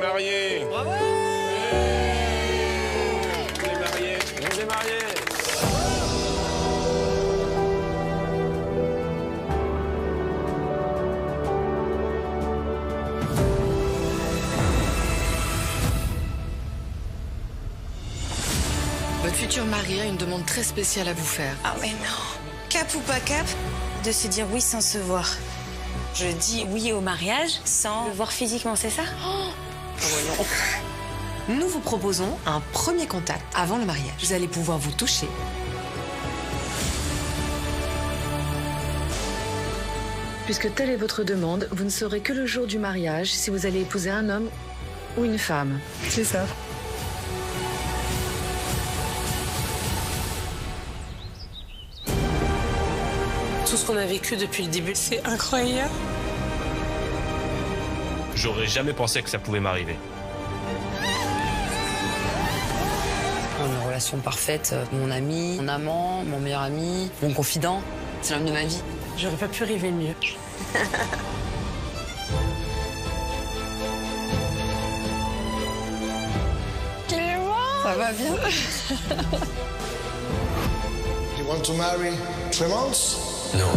mariés. Bravo. On est mariés. On est mariés. Votre futur mari a une demande très spéciale à vous faire. Ah mais non. Cap ou pas cap, de se dire oui sans se voir. Je dis oui au mariage sans le voir physiquement, c'est ça? Nous vous proposons un premier contact avant le mariage. Vous allez pouvoir vous toucher. Puisque telle est votre demande, vous ne saurez que le jour du mariage si vous allez épouser un homme ou une femme. C'est ça. Tout ce qu'on a vécu depuis le début, c'est incroyable. J'aurais jamais pensé que ça pouvait m'arriver. Une relation parfaite, mon ami, mon amant, mon meilleur ami, mon confident. C'est l'homme de ma vie. J'aurais pas pu rêver mieux. Ça va bien? You want to marry Clémence? Non.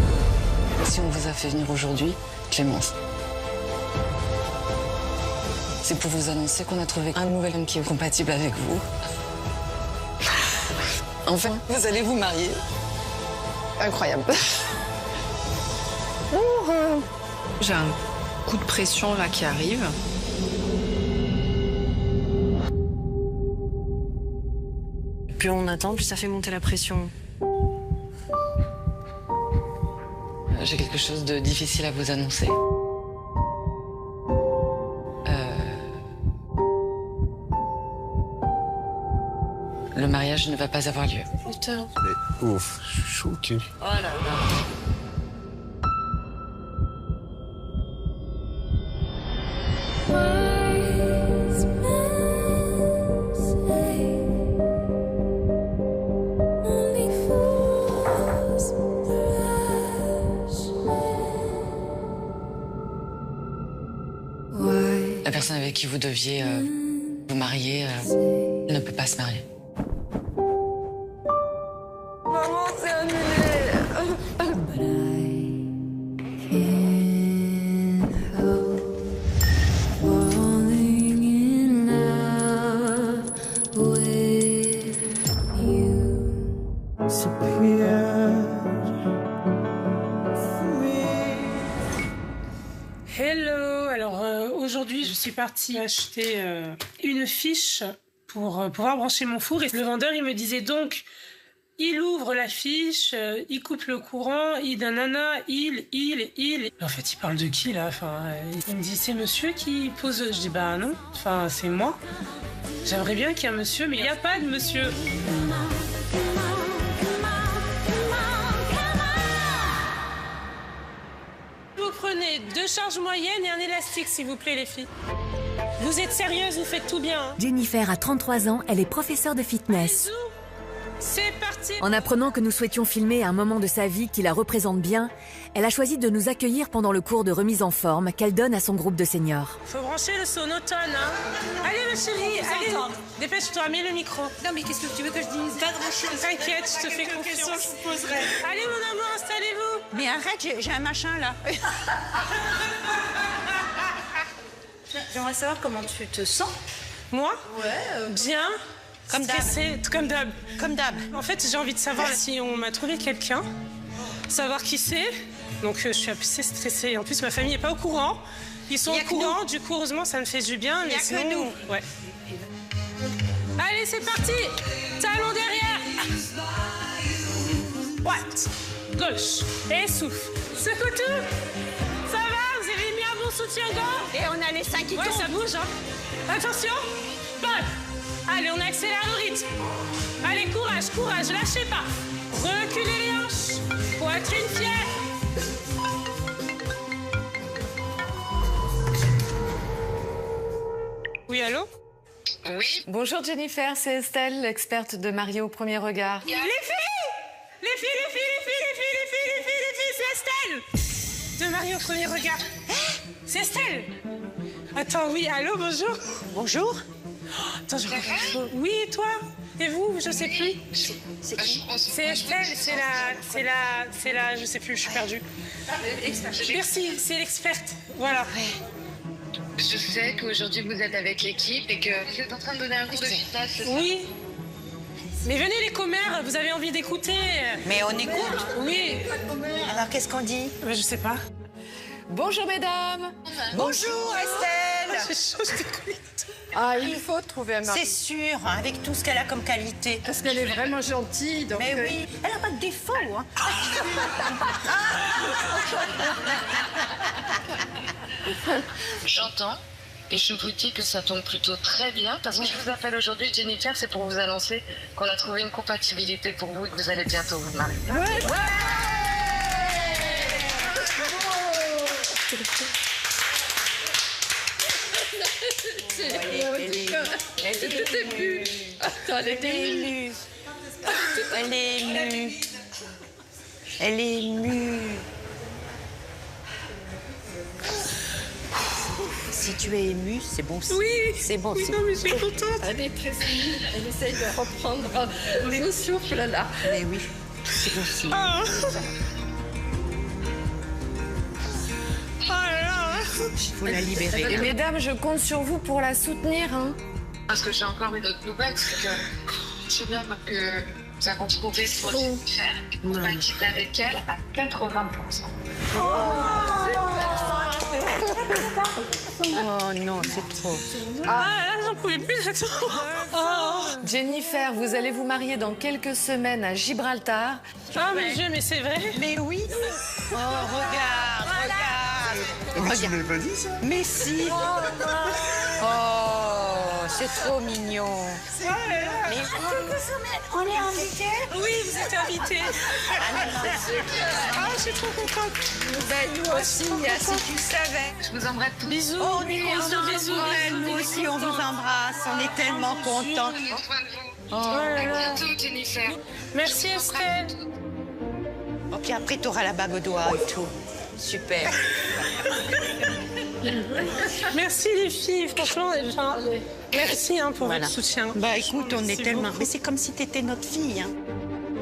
Si on vous a fait venir aujourd'hui, Clémence, c'est pour vous annoncer qu'on a trouvé un nouvel homme qui est compatible avec vous. Enfin, vous allez vous marier. Incroyable. J'ai un coup de pression là qui arrive. Plus on attend, plus ça fait monter la pression. J'ai quelque chose de difficile à vous annoncer. Le mariage ne va pas avoir lieu. Putain. Ouf, je suis choqué. Oh là là. La personne avec qui vous deviez vous marier ne peut pas se marier. Maman, c'est annulé. Hello. Alors aujourd'hui, je suis partie acheter une fiche pour pouvoir brancher mon four. Et le vendeur, il me disait donc, il ouvre la fiche, il coupe le courant, il nanana, il. En fait, il parle de qui là? Enfin, il me dit c'est monsieur qui pose. Je dis bah non. Enfin, c'est moi. J'aimerais bien qu'il y ait un monsieur, mais il n'y a pas de monsieur. Vous prenez 2 charges moyennes et un élastique, s'il vous plaît, les filles. Vous êtes sérieuses, vous faites tout bien. Hein. Jennifer a 33 ans, elle est professeure de fitness. Bisous. C'est parti. En apprenant que nous souhaitions filmer un moment de sa vie qui la représente bien, elle a choisi de nous accueillir pendant le cours de remise en forme qu'elle donne à son groupe de seniors. Faut brancher le sonotone, hein. Allez, ma chérie, allez. Dépêche-toi, mets le micro. Non mais qu'est-ce que tu veux que je dise? Pas grand-chose. T'inquiète, je te fais confiance. Je vous poserai. Allez, mon amour, installez-vous. Mais arrête, j'ai un machin là. J'aimerais savoir comment tu te sens. Moi? Ouais. Bien. Comme d'hab. Comme d'hab. Comme d'hab. En fait, j'ai envie de savoir si on m'a trouvé quelqu'un, savoir qui c'est. Donc, je suis assez stressée. En plus, ma famille n'est pas au courant. Ils sont au courant, du coup, heureusement, ça me fait du bien. Il n'y a sinon, que nous. Ouais. Allez, c'est parti. Talon derrière. Droite. Gauche. Et souffle. Secoue tout. Ça va? Vous avez mis un bon soutien-gorge? Et on a les seins qui Ouais, tombent. ça bouge, hein. Attention. Bonne. Allez, on accélère le rythme. Allez, courage, courage, lâchez pas. Reculez les hanches. Poitrine fière. Oui, allô? Oui. Bonjour Jennifer, c'est Estelle, l'experte de mariée au premier regard. Les filles, c'est Estelle. De mariée au premier regard. C'est Estelle. Attends, oui, allô, bonjour. Bonjour. Attends, je regarde. Oui, et toi? Et vous? Je sais plus. C'est qui? C'est Estelle, c'est la... Je sais plus, je suis perdue. Merci, c'est l'experte. Voilà. Je sais qu'aujourd'hui vous êtes avec l'équipe et que vous êtes en train de donner un cours de fitness. Oui. Mais venez les commères, vous avez envie d'écouter. Mais on écoute. Oui. Alors qu'est-ce qu'on dit? Je sais pas. Bonjour mesdames. Bonjour Estelle. J'ai chaud, je t'écoute. Ah, il faut trouver un mari. C'est sûr, hein, avec tout ce qu'elle a comme qualité. Parce qu'elle est vraiment gentille. Donc Mais oui, elle n'a pas de défaut. Hein. J'entends et je vous dis que ça tombe plutôt très bien parce que je vous appelle aujourd'hui, Jennifer, c'est pour vous annoncer qu'on a trouvé une compatibilité pour vous et que vous allez bientôt vous marier. C'était émue. Attends, elle était émue. Elle est émue. Elle est émue. Si tu es émue, c'est bon. Oui. C'est bon. Oui, non, mais je suis contente. Elle est très émue. Elle essaye de reprendre le souffle là. Mais oui, c'est bon signe. Ah. Oh là là. Il faut la libérer. Et mesdames, je compte sur vous pour la soutenir. Hein. Parce que j'ai encore une autre nouvelle, c'est que je sais bien que nous avons trouvé sur Jennifer une compatibilité avec elle à 80%. Oh non, c'est trop. Ah là, j'en pouvais plus d'attendre. Oh. Jennifer, vous allez vous marier dans quelques semaines à Gibraltar. Ah mon Dieu, mais c'est vrai. Mais oui. Oh, regarde, regarde. Tu m'avais pas dit ça? Mais si. Oh, c'est trop mignon. Mais on est invités? Oui, vous êtes invités. Ah, je suis trop contente. Ben, nous aussi, si tu savais. Je vous embrasse tous. Bisous. On est bisous. nous aussi, on vous embrasse. On est tellement contents. Prenez soin de vous. Oh là À là. bientôt, Jennifer. Merci Estelle. Oh, puis après, tu auras la bague au doigt et tout. Super. Merci les filles, franchement, enfin, merci hein, pour Voilà. votre soutien. Bah écoute, on est Merci tellement... beaucoup. Mais c'est comme si t'étais notre fille. Hein.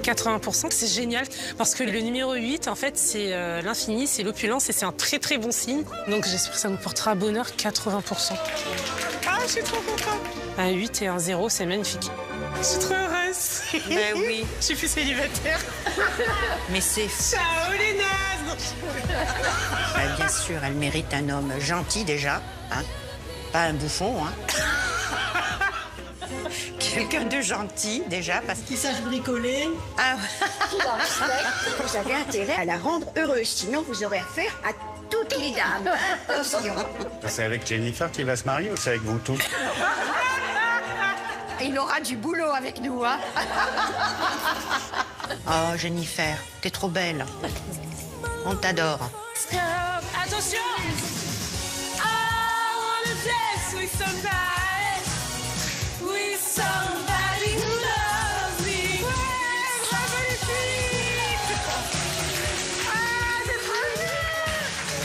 80%, c'est génial parce que le numéro 8, en fait, c'est l'infini, c'est l'opulence et c'est un très très bon signe. Donc j'espère que ça nous portera bonheur 80%. Ah, je suis trop contente. Un 8 et un 0, c'est magnifique. Je suis trop heureuse. Ben oui. Je suis plus célibataire. Mais c'est... Ciao les nazes. Ben, bien sûr, elle mérite un homme gentil déjà. Hein. Pas un bouffon. Hein. Quelqu'un de gentil déjà parce Qui sache bricoler. Ah. Vous avez intérêt à la rendre heureuse, sinon vous aurez affaire à toutes les dames. Attention. C'est avec Jennifer qu'il va se marier ou c'est avec vous tous? Il aura du boulot avec nous, hein. Oh, Jennifer, t'es trop belle. On t'adore. Attention. I wanna dance with somebody. With somebody who loves me. Ouais, bravo les filles. Ah, c'est trop bien.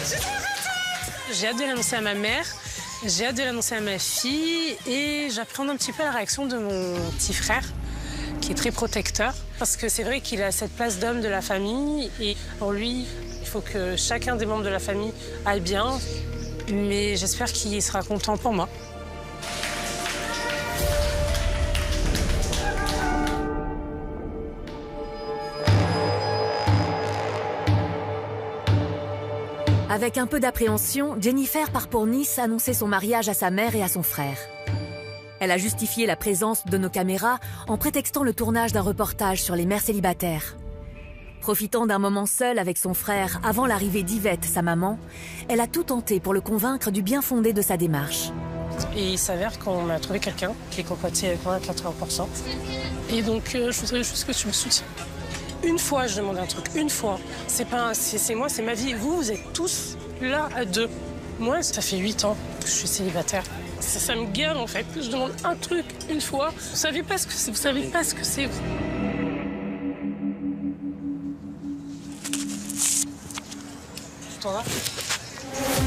Je suis trop contente. J'ai hâte de l'annoncer à ma mère. J'ai hâte de l'annoncer à ma fille et j'appréhende un petit peu la réaction de mon petit frère qui est très protecteur parce que c'est vrai qu'il a cette place d'homme de la famille et pour lui, il faut que chacun des membres de la famille aille bien, mais j'espère qu'il sera content pour moi. Avec un peu d'appréhension, Jennifer part pour Nice annoncer son mariage à sa mère et à son frère. Elle a justifié la présence de nos caméras en prétextant le tournage d'un reportage sur les mères célibataires. Profitant d'un moment seul avec son frère avant l'arrivée d'Yvette, sa maman, elle a tout tenté pour le convaincre du bien fondé de sa démarche. Et il s'avère qu'on a trouvé quelqu'un qui est compatible avec moi à 80%. Et donc, je voudrais juste que tu me soutiennes. Une fois, je demande un truc. Une fois. C'est pas, c'est moi, c'est ma vie. Vous êtes tous là à deux. Moi, ça fait 8 ans que je suis célibataire. Ça me gave, en fait. Je demande un truc, une fois. Vous savez pas ce que c'est. Vous savez pas ce que c'est. Tu t'en vas?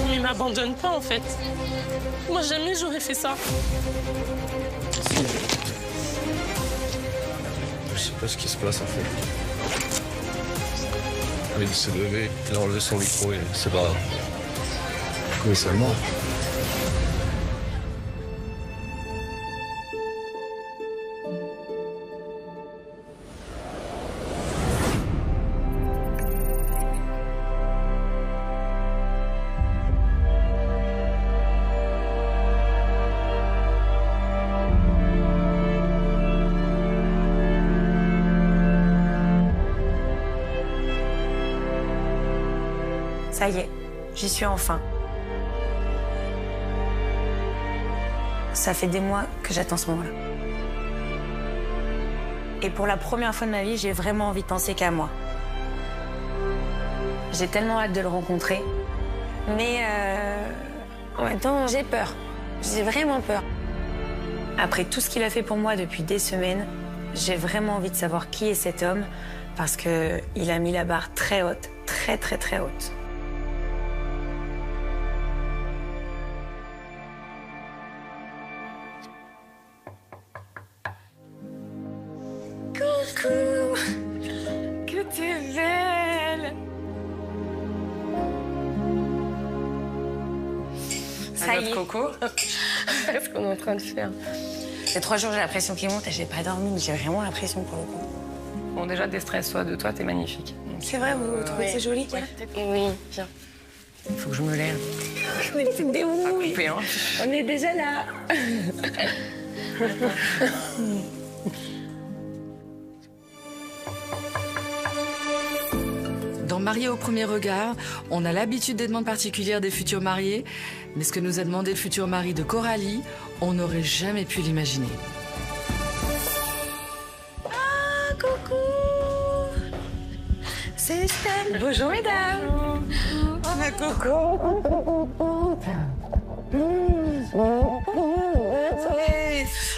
Mais il m'abandonne pas, en fait. Moi, jamais j'aurais fait ça. Je sais pas ce qui se passe en fait. Il s'est levé, il a enlevé son micro et c'est pas grave. Mais seulement. Ça y est, j'y suis enfin. Ça fait des mois que j'attends ce moment-là. Et pour la première fois de ma vie, j'ai vraiment envie de penser qu'à moi. J'ai tellement hâte de le rencontrer. Mais en même temps, j'ai peur. J'ai vraiment peur. Après tout ce qu'il a fait pour moi depuis des semaines, j'ai vraiment envie de savoir qui est cet homme parce qu'il a mis la barre très haute, très très très haute. Coucou, que t'es belle. Ça y est. Coco. Qu'est-ce qu'on est en train de faire? Ces 3 jours, j'ai la pression qui monte et j'ai pas dormi, mais j'ai vraiment la pression pour le coup. Bon, déjà, déstresse-toi de toi, t'es magnifique. C'est vrai, vous trouvez que c'est joli, Kia? Oui, viens. Il faut que je me lève. Mais c'est des rouilles. Hein. On est déjà là. Dans Mariés au premier regard, on a l'habitude des demandes particulières des futurs mariés, mais ce que nous a demandé le futur mari de Coralie, on n'aurait jamais pu l'imaginer. Ah, coucou. C'est Estelle. Bonjour, mesdames. Oh, ma coco.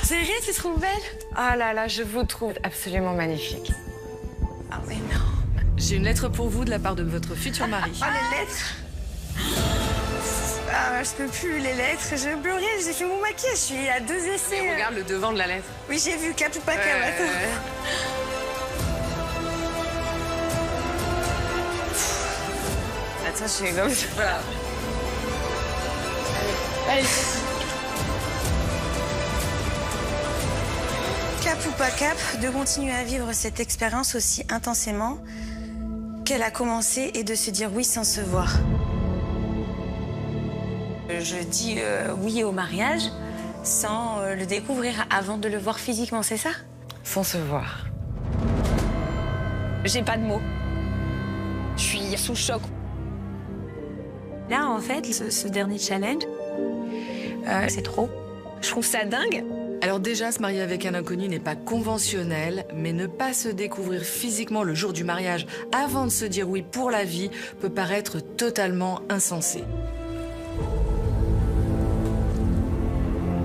C'est vrai, tu te trouves belle? Ah là là, je vous trouve absolument magnifique. Ah, mais non. J'ai une lettre pour vous de la part de votre futur mari. Oh, les lettres. Ah, je peux plus, les lettres. J'ai pleuré, j'ai fait mon maquillage. Je suis à 2 essais. Et regarde le devant de la lettre. Oui, j'ai vu, cap ou pas cap. Attends, je suis comme ça. Voilà. Allez. Cap ou pas cap, de continuer à vivre cette expérience aussi intensément qu'elle a commencé et de se dire oui sans se voir. Je dis oui au mariage sans le découvrir avant de le voir physiquement, c'est ça? Sans se voir. J'ai pas de mots. Je suis sous choc. Là, en fait, ce dernier challenge, c'est trop. Je trouve ça dingue. Alors déjà, se marier avec un inconnu n'est pas conventionnel, mais ne pas se découvrir physiquement le jour du mariage avant de se dire oui pour la vie peut paraître totalement insensé.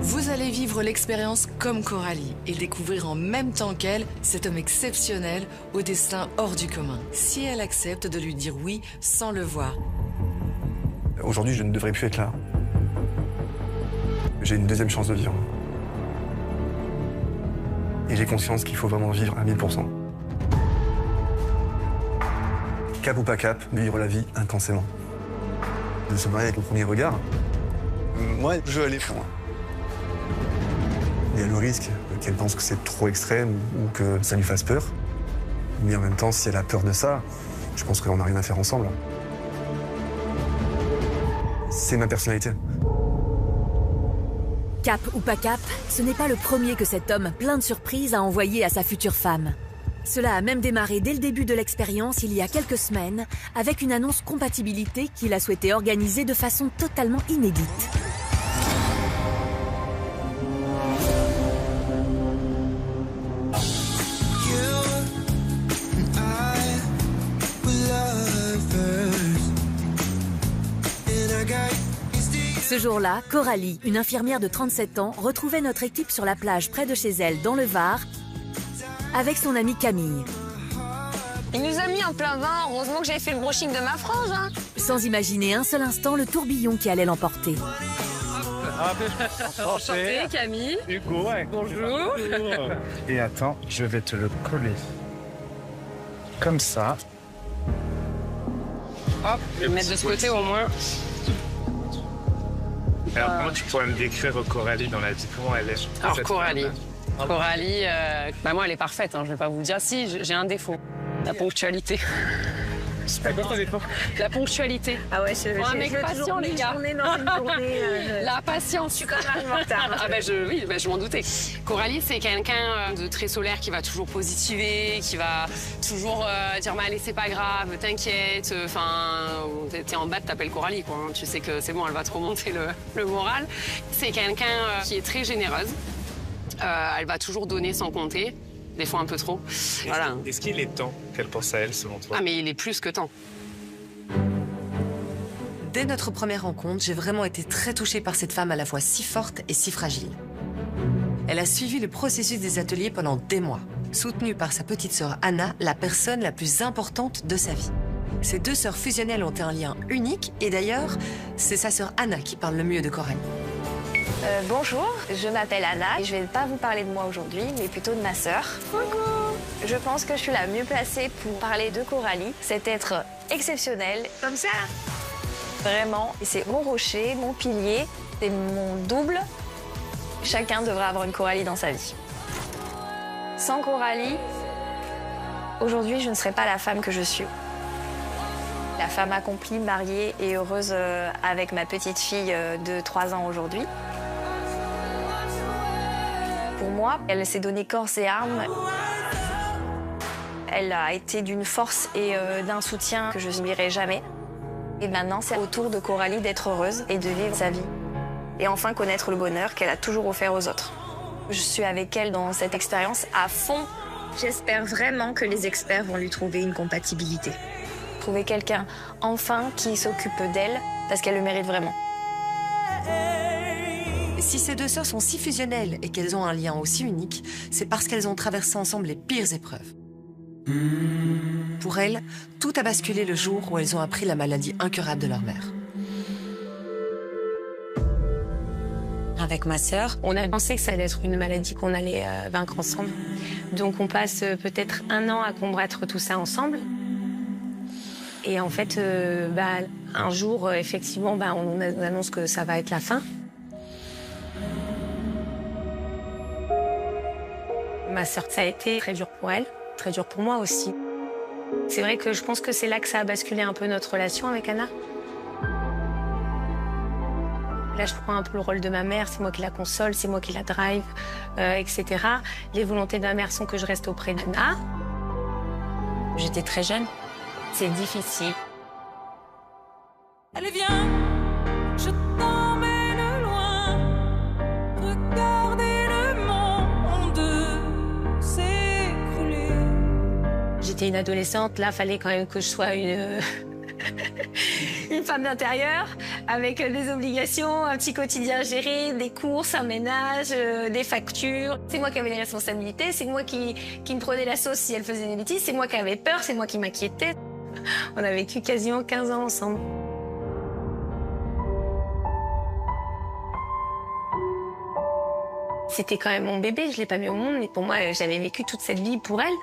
Vous allez vivre l'expérience comme Coralie et découvrir en même temps qu'elle cet homme exceptionnel au destin hors du commun, si elle accepte de lui dire oui sans le voir. Aujourd'hui, je ne devrais plus être là. J'ai une deuxième chance de vivre. Et j'ai conscience qu'il faut vraiment vivre à 1000%. Cap ou pas cap, vivre la vie intensément. De se marier avec le premier regard, moi, je veux aller plus loin. Il y a le risque qu'elle pense que c'est trop extrême ou que ça lui fasse peur. Mais en même temps, si elle a peur de ça, je pense qu'on n'a rien à faire ensemble. C'est ma personnalité. Cap ou pas cap, ce n'est pas le premier que cet homme plein de surprises a envoyé à sa future femme. Cela a même démarré dès le début de l'expérience il y a quelques semaines avec une annonce compatibilité qu'il a souhaité organiser de façon totalement inédite. Ce jour-là, Coralie, une infirmière de 37 ans, retrouvait notre équipe sur la plage près de chez elle, dans le Var, avec son amie Camille. Il nous a mis en plein vin, heureusement que j'avais fait le brushing de ma frange. Hein. sans imaginer un seul instant le tourbillon qui allait l'emporter. Enchanté, Camille. Hugo, ouais. Bonjour. Et attends, je vais te le coller. Comme ça. Hop, je vais me mettre de ce côté au moins. Alors, comment tu pourrais me décrire Coralie dans la vie? Comment elle est? Alors, Coralie, moi, elle est parfaite, hein, je vais pas vous dire. Si, j'ai un défaut. La ponctualité. C'est quoi ton défaut? La ponctualité. Ah ouais, un mec patient, les gars. La patience. Je suis quand même en retard. Ah je m'en doutais. Coralie, c'est quelqu'un de très solaire qui va toujours positiver, qui va toujours dire mais allez, c'est pas grave, t'inquiète. Enfin, t'es en bas, t'appelles Coralie, quoi. Tu sais que c'est bon, elle va te remonter le moral. C'est quelqu'un qui est très généreuse. Elle va toujours donner sans compter. Des fois un peu trop. Voilà. Est-ce qu'il est temps qu'elle pense à elle, selon toi? Ah, mais il est plus que temps. Dès notre première rencontre, j'ai vraiment été très touchée par cette femme à la fois si forte et si fragile. Elle a suivi le processus des ateliers pendant des mois, soutenue par sa petite sœur Anna, la personne la plus importante de sa vie. Ces deux sœurs fusionnelles ont un lien unique et d'ailleurs, c'est sa sœur Anna qui parle le mieux de Coralie. Bonjour, je m'appelle Anna et je vais pas vous parler de moi aujourd'hui, mais plutôt de ma sœur. Je pense que je suis la mieux placée pour parler de Coralie, cet être exceptionnel. Comme ça? Vraiment, c'est mon rocher, mon pilier, c'est mon double. Chacun devrait avoir une Coralie dans sa vie. Sans Coralie, aujourd'hui, je ne serais pas la femme que je suis. La femme accomplie, mariée et heureuse avec ma petite fille de 3 ans aujourd'hui. Pour moi, elle s'est donnée corps et âme. Elle a été d'une force et d'un soutien que je n'oublierai jamais. Et maintenant, c'est au tour de Coralie d'être heureuse et de vivre sa vie. Et enfin connaître le bonheur qu'elle a toujours offert aux autres. Je suis avec elle dans cette expérience à fond. J'espère vraiment que les experts vont lui trouver une compatibilité. Trouver quelqu'un, enfin, qui s'occupe d'elle, parce qu'elle le mérite vraiment. Si ces deux sœurs sont si fusionnelles et qu'elles ont un lien aussi unique, c'est parce qu'elles ont traversé ensemble les pires épreuves. Pour elles, tout a basculé le jour où elles ont appris la maladie incurable de leur mère. Avec ma sœur, on a pensé que ça allait être une maladie qu'on allait vaincre ensemble. Donc on passe peut-être 1 an à combattre tout ça ensemble. Et en fait, un jour, effectivement, on annonce que ça va être la fin. Ma sœur, ça a été très dur pour elle, très dur pour moi aussi. C'est vrai que je pense que c'est là que ça a basculé un peu notre relation avec Anna. Là, je prends un peu le rôle de ma mère, c'est moi qui la console, c'est moi qui la drive, etc. Les volontés de ma mère sont que je reste auprès d'Anna. J'étais très jeune. C'est difficile. Allez, viens, je t'emmène loin. Regardez le monde s'écrouler. J'étais une adolescente, là, fallait quand même que je sois une femme d'intérieur, avec des obligations, un petit quotidien à gérer, des courses, un ménage, des factures. C'est moi qui avais les responsabilités, c'est moi qui me prenais la sauce si elle faisait des bêtises, c'est moi qui avais peur, c'est moi qui m'inquiétais. On a vécu quasiment 15 ans ensemble. C'était quand même mon bébé, je l'ai pas mis au monde, mais pour moi, j'avais vécu toute cette vie pour elle.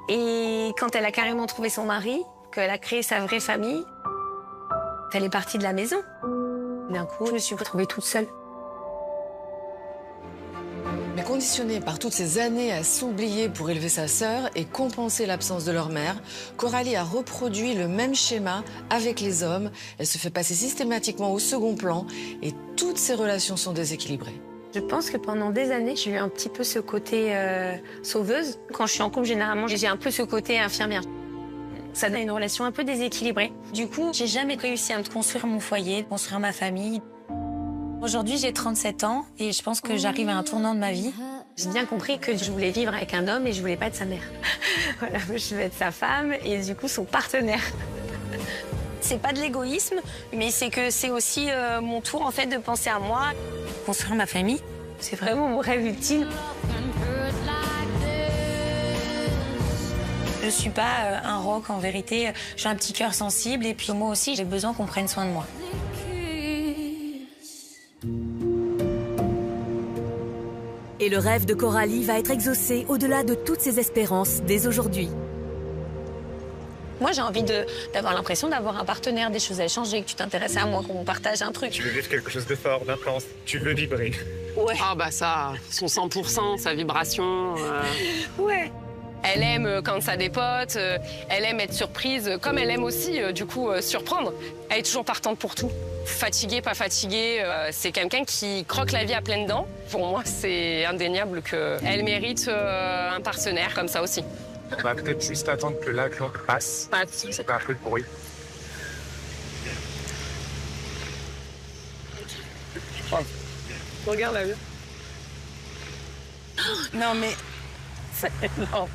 Et quand elle a carrément trouvé son mari, qu'elle a créé sa vraie famille, elle est partie de la maison. D'un coup, je me suis retrouvée toute seule. Mais conditionnée par toutes ces années à s'oublier pour élever sa sœur et compenser l'absence de leur mère, Coralie a reproduit le même schéma avec les hommes. Elle se fait passer systématiquement au second plan et toutes ses relations sont déséquilibrées. Je pense que pendant des années, j'ai eu un petit peu ce côté sauveuse. Quand je suis en couple, généralement, j'ai un peu ce côté infirmière. Ça donne une relation un peu déséquilibrée. Du coup, j'ai jamais réussi à me construire mon foyer, construire ma famille. Aujourd'hui, j'ai 37 ans et je pense que j'arrive à un tournant de ma vie. J'ai bien compris que je voulais vivre avec un homme et je voulais pas être sa mère. Voilà, je veux être sa femme et du coup son partenaire. C'est pas de l'égoïsme, mais c'est que c'est aussi mon tour en fait de penser à moi, construire ma famille. C'est vraiment mon rêve ultime. Je suis pas un roc en vérité. J'ai un petit cœur sensible et puis moi aussi j'ai besoin qu'on prenne soin de moi. Et le rêve de Coralie va être exaucé au-delà de toutes ses espérances dès aujourd'hui. Moi, j'ai envie d'avoir l'impression d'avoir un partenaire, des choses à échanger, que tu t'intéresses à moi, qu'on partage un truc. Tu veux vivre quelque chose de fort, d'intense. Tu veux vibrer. Ouais. Ah bah ça, son 100%, sa vibration. Ouais. Elle aime quand ça dépote, elle aime être surprise, comme elle aime aussi, surprendre. Elle est toujours partante pour tout. Fatiguée, pas fatiguée, c'est quelqu'un qui croque la vie à pleines dents. Pour moi, c'est indéniable qu'elle mérite un partenaire comme ça aussi. On va peut-être juste attendre que la cloque passe. C'est pas un peu de bruit. Oh. Regarde la vue. Non mais... C'est énorme.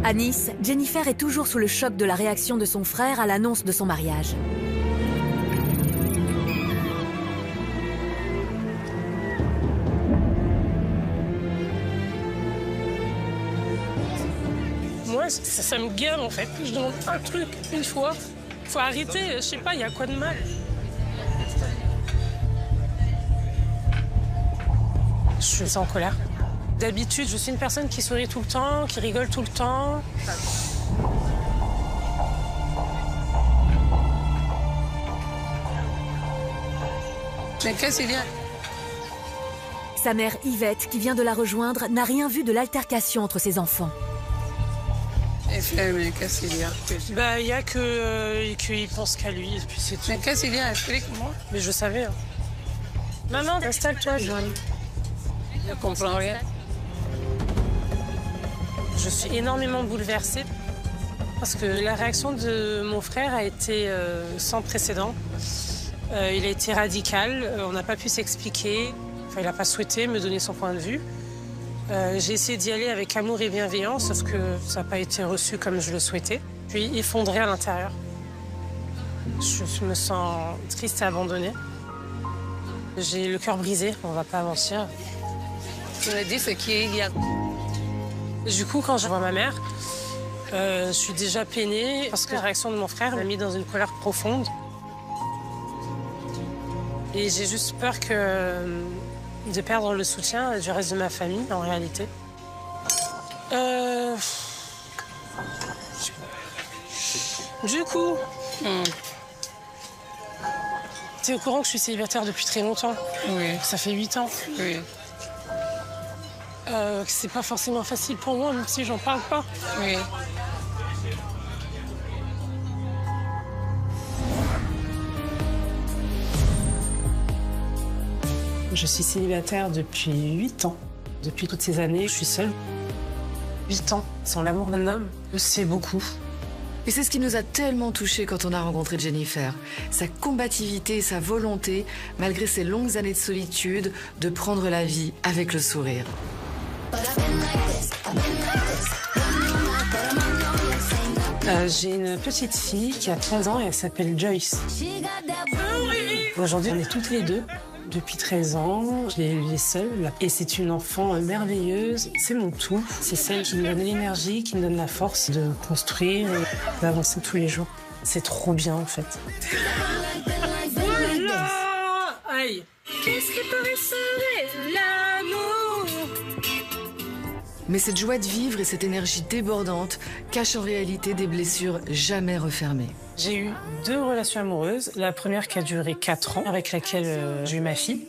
À Nice, Jennifer est toujours sous le choc de la réaction de son frère à l'annonce de son mariage. Moi, ça me gave en fait. Je demande un truc une fois. Faut arrêter, je sais pas, il y a quoi de mal? Je suis en colère. D'habitude, je suis une personne qui sourit tout le temps, qui rigole tout le temps. Mais qu'est-ce qu'il y a? Sa mère Yvette, qui vient de la rejoindre, n'a rien vu de l'altercation entre ses enfants. Mais qu'est-ce qu'il y a? Bah, il y a qu'il pense qu'à lui, et puis c'est tout. Mais qu'est-ce qu'il y a? Explique-moi. Mais je savais. Hein. Maman, installe-toi, Joanne. Je comprends rien. Je suis énormément bouleversée parce que la réaction de mon frère a été sans précédent. Il a été radical, on n'a pas pu s'expliquer. Enfin, il n'a pas souhaité me donner son point de vue. J'ai essayé d'y aller avec amour et bienveillance, sauf que ça n'a pas été reçu comme je le souhaitais. Puis effondré à l'intérieur. Je me sens triste et abandonnée. J'ai le cœur brisé, on va pas mentir. Tu me dis ce qu'il y a. Du coup, quand je vois ma mère, je suis déjà peinée parce que la réaction de mon frère m'a mis dans une colère profonde. Et j'ai juste peur de perdre le soutien du reste de ma famille, en réalité. Du coup, t'es au courant que je suis célibataire depuis très longtemps? Oui. Ça fait 8 ans. Oui. C'est pas forcément facile pour moi, même si j'en parle pas. Oui. Je suis célibataire depuis 8 ans. Depuis toutes ces années, je suis seule. 8 ans, sans l'amour d'un homme, c'est beaucoup. Et c'est ce qui nous a tellement touchés quand on a rencontré Jennifer. Sa combativité et sa volonté, malgré ses longues années de solitude, de prendre la vie avec le sourire. J'ai une petite fille qui a 13 ans et elle s'appelle Joyce. Aujourd'hui, on est toutes les deux. Depuis 13 ans, je l'ai élevée seule. Et c'est une enfant merveilleuse. C'est mon tout. C'est celle qui me donne l'énergie, qui me donne la force de construire, d'avancer tous les jours. C'est trop bien, en fait. Aïe! Qu'est-ce qui pourrait sauver l'amour? Mais cette joie de vivre et cette énergie débordante cachent en réalité des blessures jamais refermées. J'ai eu 2 relations amoureuses. La première qui a duré 4 ans, avec laquelle j'ai eu ma fille.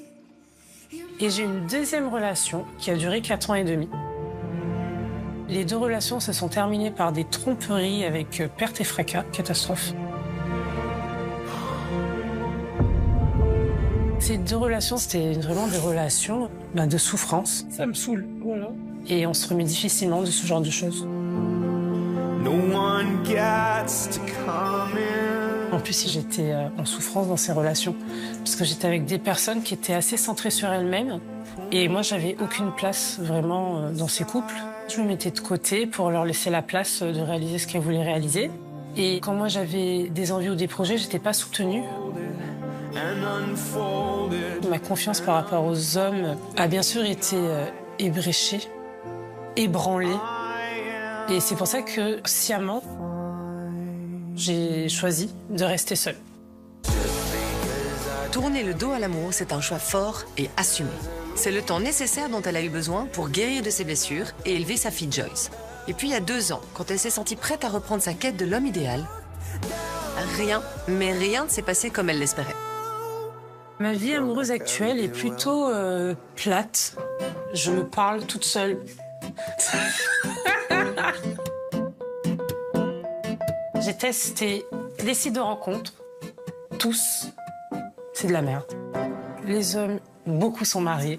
Et j'ai eu une deuxième relation qui a duré 4 ans et demi. Les 2 relations se sont terminées par des tromperies avec perte et fracas, catastrophe. Ces 2 relations, c'était vraiment des relations de souffrance. Ça me saoule, voilà. Et on se remet difficilement de ce genre de choses. En plus, j'étais en souffrance dans ces relations, parce que j'étais avec des personnes qui étaient assez centrées sur elles-mêmes. Et moi, j'avais aucune place vraiment dans ces couples. Je me mettais de côté pour leur laisser la place de réaliser ce qu'elles voulaient réaliser. Et quand moi, j'avais des envies ou des projets, j'étais pas soutenue. Ma confiance par rapport aux hommes a bien sûr été ébréchée, ébranlée. Et c'est pour ça que, sciemment, j'ai choisi de rester seule. Tourner le dos à l'amour, c'est un choix fort et assumé. C'est le temps nécessaire dont elle a eu besoin pour guérir de ses blessures et élever sa fille Joyce. Et puis il y a 2 ans, quand elle s'est sentie prête à reprendre sa quête de l'homme idéal, rien, mais rien ne s'est passé comme elle l'espérait. Ma vie amoureuse actuelle est plutôt plate. Je me parle toute seule. J'ai testé des sites de rencontres. Tous, c'est de la merde. Les hommes, beaucoup sont mariés.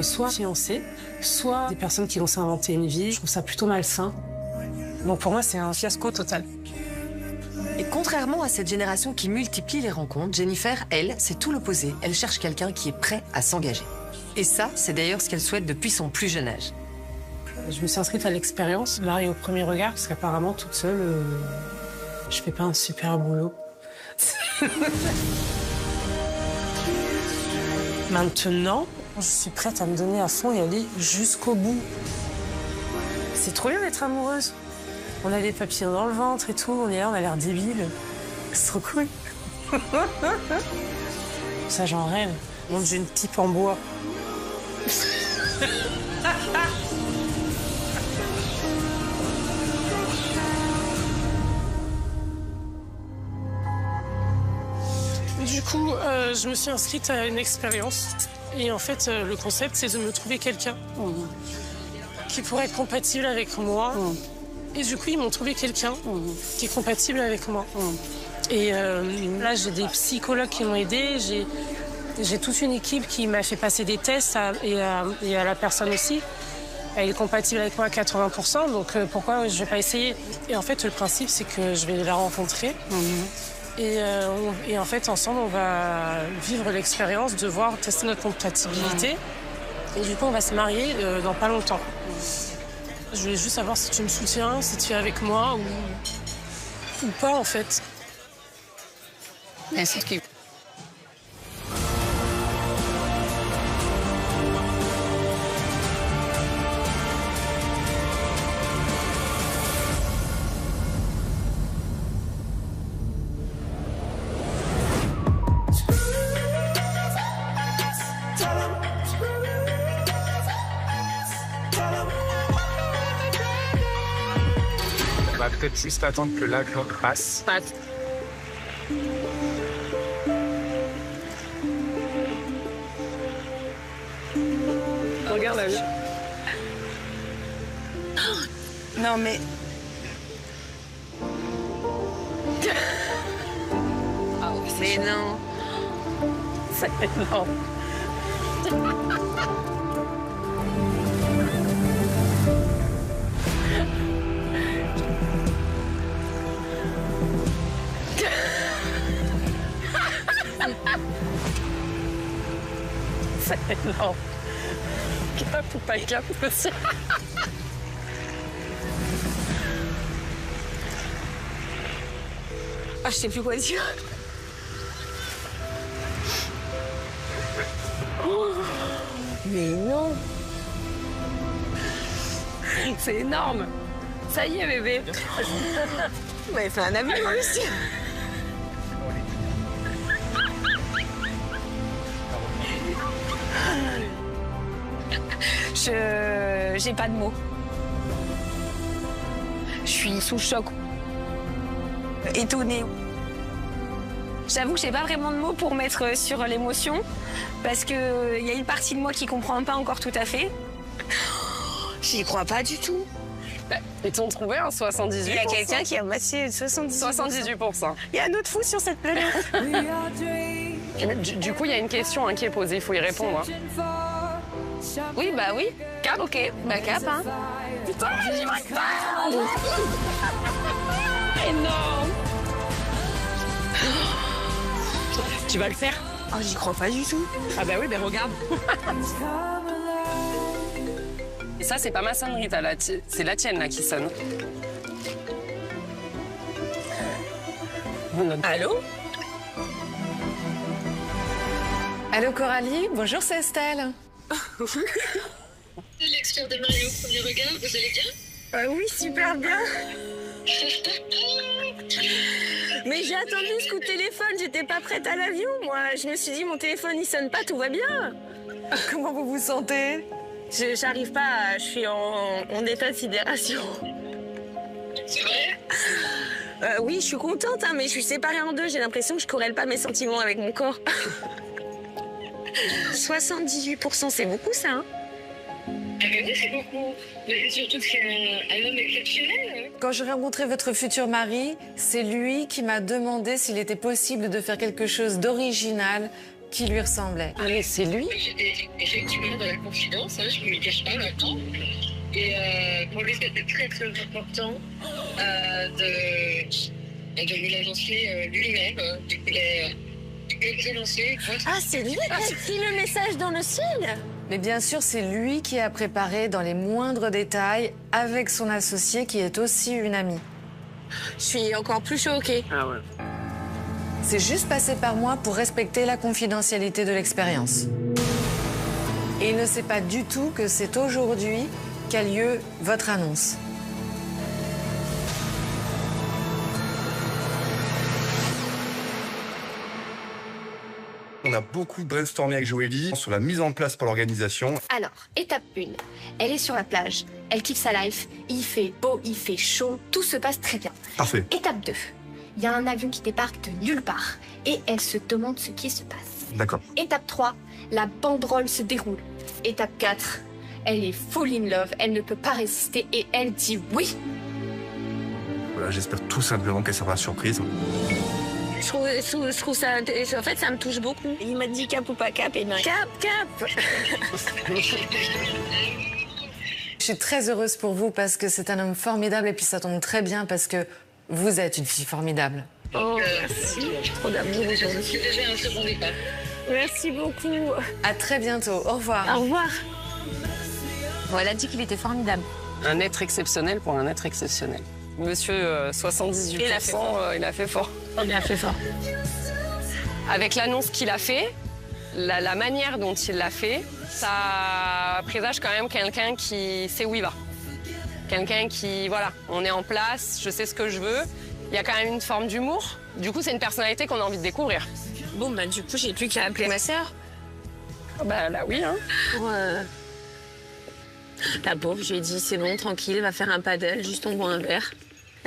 Soit fiancés, soit des personnes qui vont s'inventer une vie. Je trouve ça plutôt malsain. Donc pour moi, c'est un fiasco total. Et contrairement à cette génération qui multiplie les rencontres, Jennifer, elle, c'est tout l'opposé. Elle cherche quelqu'un qui est prêt à s'engager. Et ça, c'est d'ailleurs ce qu'elle souhaite depuis son plus jeune âge. Je me suis inscrite à l'expérience, mariée au premier regard, parce qu'apparemment, toute seule, je fais pas un super boulot. Maintenant, je suis prête à me donner à fond et aller jusqu'au bout. C'est trop bien d'être amoureuse. On a des papillons dans le ventre et tout, on est là, on a l'air débile. C'est trop cool. Ça, j'en rêve. Mon Dieu, une pipe en bois. Du coup, je me suis inscrite à une expérience. Et en fait, le concept, c'est de me trouver quelqu'un qui pourrait être compatible avec moi. Et du coup, ils m'ont trouvé quelqu'un qui est compatible avec moi. Et là, j'ai des psychologues qui m'ont aidée. J'ai toute une équipe qui m'a fait passer des tests et à la personne aussi. Elle est compatible avec moi à 80%, donc pourquoi je ne vais pas essayer? Et en fait, le principe, c'est que je vais la rencontrer. Et en fait, ensemble, on va vivre l'expérience de voir, tester notre compatibilité. Et du coup, on va se marier dans pas longtemps. Je voulais juste savoir si tu me soutiens, si tu es avec moi ou pas, en fait. Merci. On va peut-être juste attendre que l'avion passe. Regarde la vie. Non mais... Mais non. C'est énorme. C'est énorme. Cap ou pas cap aussi. Ah, je sais plus quoi dire. Oh, mais non. C'est énorme. Ça y est, bébé. Vous m'avez fait un ami, moi aussi. J'ai pas de mots. Je suis sous choc. Étonnée. J'avoue que j'ai pas vraiment de mots pour mettre sur l'émotion, parce qu'il y a une partie de moi qui comprend pas encore tout à fait. J'y crois pas du tout. Ils t'ont trouvé un 78%. Il y a quelqu'un qui a massé 78%. Il y a un autre fou sur cette planète. Du coup, il y a une question qui est posée, il faut y répondre. Oui, bah oui. Cap. Ok, bah cap, hein. Putain, j'y vois pas. Énorme. Tu vas le faire? Oh, j'y crois pas du tout. Ah bah oui, mais regarde. Et ça, c'est pas ma sonnerie, c'est la tienne là qui sonne. Allô? Allô Coralie, bonjour, c'est Estelle. C'est l'expert de Marie au premier regard, vous allez bien? Oui, super bien. Mais j'ai attendu ce coup de téléphone, j'étais pas prête à l'avion, moi. Je me suis dit, mon téléphone il sonne pas, tout va bien. Comment vous vous sentez? J'arrive pas, je suis en état de sidération. C'est vrai? Oui, je suis contente, hein, mais je suis séparée en deux, j'ai l'impression que je corrèle pas mes sentiments avec mon corps. 78%, c'est beaucoup ça, hein? C'est beaucoup, mais surtout que c'est un homme exceptionnel. Quand j'ai rencontré votre futur mari, c'est lui qui m'a demandé s'il était possible de faire quelque chose d'original qui lui ressemblait. Ah mais c'est lui? J'étais effectivement dans la confidence, hein, je ne me cache pas maintenant. Et pour lui, c'était très très important de lui l'annoncer lui-même. Il est annoncé. Ah, c'est lui qui a écrit le message dans le ciel? Mais bien sûr, c'est lui qui a préparé dans les moindres détails avec son associé qui est aussi une amie. Je suis encore plus choquée. Ah ouais. C'est juste passé par moi pour respecter la confidentialité de l'expérience. Et il ne sait pas du tout que c'est aujourd'hui qu'a lieu votre annonce. On a beaucoup brainstormé avec Joëlie sur la mise en place par l'organisation. Alors, étape 1, elle est sur la plage, elle kiffe sa life, il fait beau, il fait chaud, tout se passe très bien. Parfait. Étape 2, il y a un avion qui débarque de nulle part et elle se demande ce qui se passe. D'accord. Étape 3, la banderole se déroule. Étape 4, elle est full in love, elle ne peut pas résister et elle dit oui. Voilà, j'espère tout simplement qu'elle sera surprise. Je trouve ça intéressant. En fait, ça me touche beaucoup. Il m'a dit cap ou pas cap, et bien cap. Je suis très heureuse pour vous parce que c'est un homme formidable et puis ça tombe très bien parce que vous êtes une fille formidable. Oh, merci. Trop d'amour aujourd'hui. C'est déjà un second départ. Merci beaucoup. À très bientôt. Au revoir. Au revoir. Bon, elle a dit qu'il était formidable. Un être exceptionnel pour un être exceptionnel. Monsieur, 78%, il a fait fort. Il a fait fort. Avec l'annonce qu'il a fait, la manière dont il l'a fait, ça présage quand même quelqu'un qui sait où il va. Quelqu'un qui, voilà, on est en place, je sais ce que je veux. Il y a quand même une forme d'humour. Du coup, c'est une personnalité qu'on a envie de découvrir. Bon, bah du coup, j'ai plus qu'à appeler ma sœur. Bah là, oui, hein. Pour, la pauvre, je lui ai dit, c'est bon, tranquille, va faire un paddle, juste on boit un verre.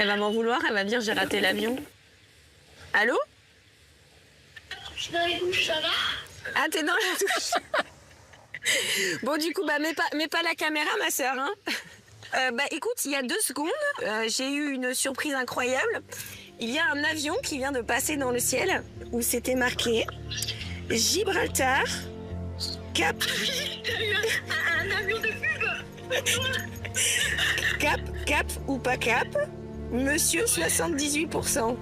Elle va m'en vouloir, elle va me dire, j'ai raté l'avion. Allô? Je suis dans les douches, ça va? Ah, t'es dans la douche. Bon, du coup, bah, mets pas la caméra, ma sœur, hein. Bah, écoute, il y a 2 secondes, j'ai eu une surprise incroyable. Il y a un avion qui vient de passer dans le ciel, où c'était marqué Gibraltar, Cap... T'as eu un avion de pub? Cap ou pas cap, monsieur 78%.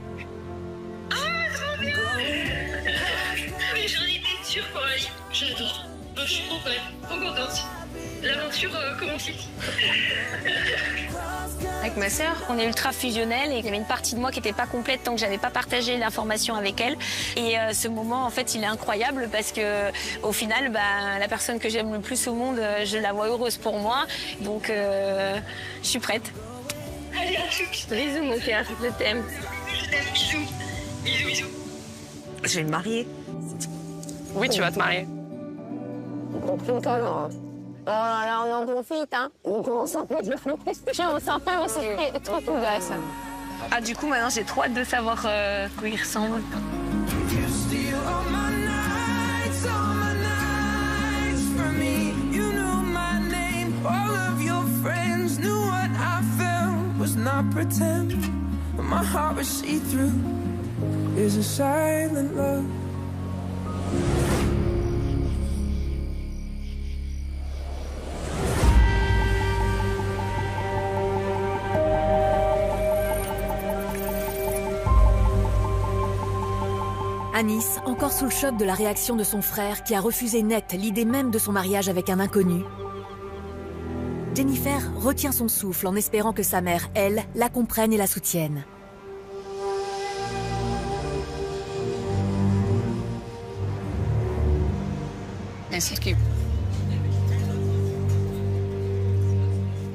Ah, trop bien! Mais j'en étais sûre, Coralie. J'adore. Je suis trop contente. L'aventure commence ici. Avec ma sœur, on est ultra fusionnels et il y avait une partie de moi qui n'était pas complète tant que j'avais pas partagé l'information avec elle. Et ce moment, en fait, il est incroyable parce que au final, bah, la personne que j'aime le plus au monde, je la vois heureuse pour moi. Donc, je suis prête. Allez, à tous. Bisous, mon cœur, je t'aime. Je t'aime, bisous. Bisous, bisous. Je vais me marier. Oui, tu vas te marier. Oh là là, on en profite, hein. On s'en fait, c'est trop cool, ça. Ah, du coup, maintenant, j'ai trop hâte de savoir où il ressemble. Anis, encore sous le choc de la réaction de son frère qui a refusé net l'idée même de son mariage avec un inconnu, Jennifer retient son souffle en espérant que sa mère, elle, la comprenne et la soutienne. ainsi qu'il...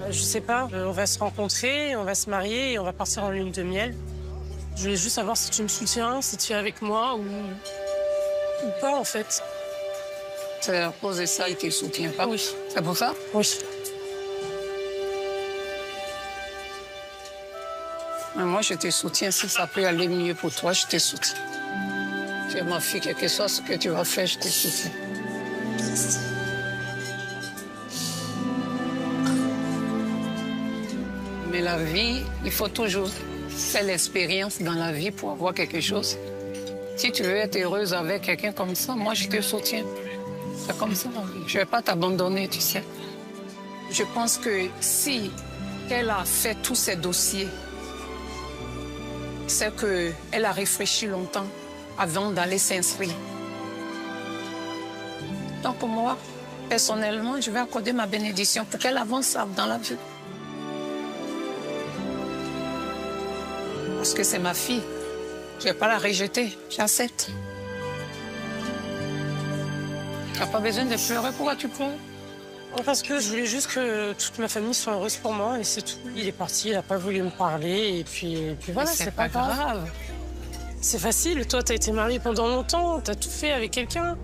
Je sais pas, on va se rencontrer, on va se marier et on va partir en lune de miel. Je voulais juste savoir si tu me soutiens, si tu es avec moi ou pas en fait. C'est à cause de ça qu'il te soutient pas? Oui. C'est pour ça? Oui. Mais moi, je te soutiens. Si ça peut aller mieux pour toi, je te soutiens. Tu es ma fille, quel que soit ce que tu vas faire, je te soutiens. Mais la vie, il faut toujours faire l'expérience dans la vie pour avoir quelque chose. Si tu veux être heureuse avec quelqu'un comme ça, moi, je te soutiens. C'est comme ça, la vie. Je ne vais pas t'abandonner, tu sais. Je pense que si elle a fait tous ces dossiers, c'est qu'elle a réfléchi longtemps avant d'aller s'inscrire. Donc, pour moi, personnellement, je vais accorder ma bénédiction pour qu'elle avance dans la vie. Parce que c'est ma fille. Je ne vais pas la rejeter. J'accepte. Tu n'as pas besoin de pleurer. Pourquoi tu pleures? Parce que je voulais juste que toute ma famille soit heureuse pour moi et c'est tout. Il est parti, il n'a pas voulu me parler et puis voilà, c'est pas grave. C'est facile. Toi, tu as été mariée pendant longtemps, tu as tout fait avec quelqu'un.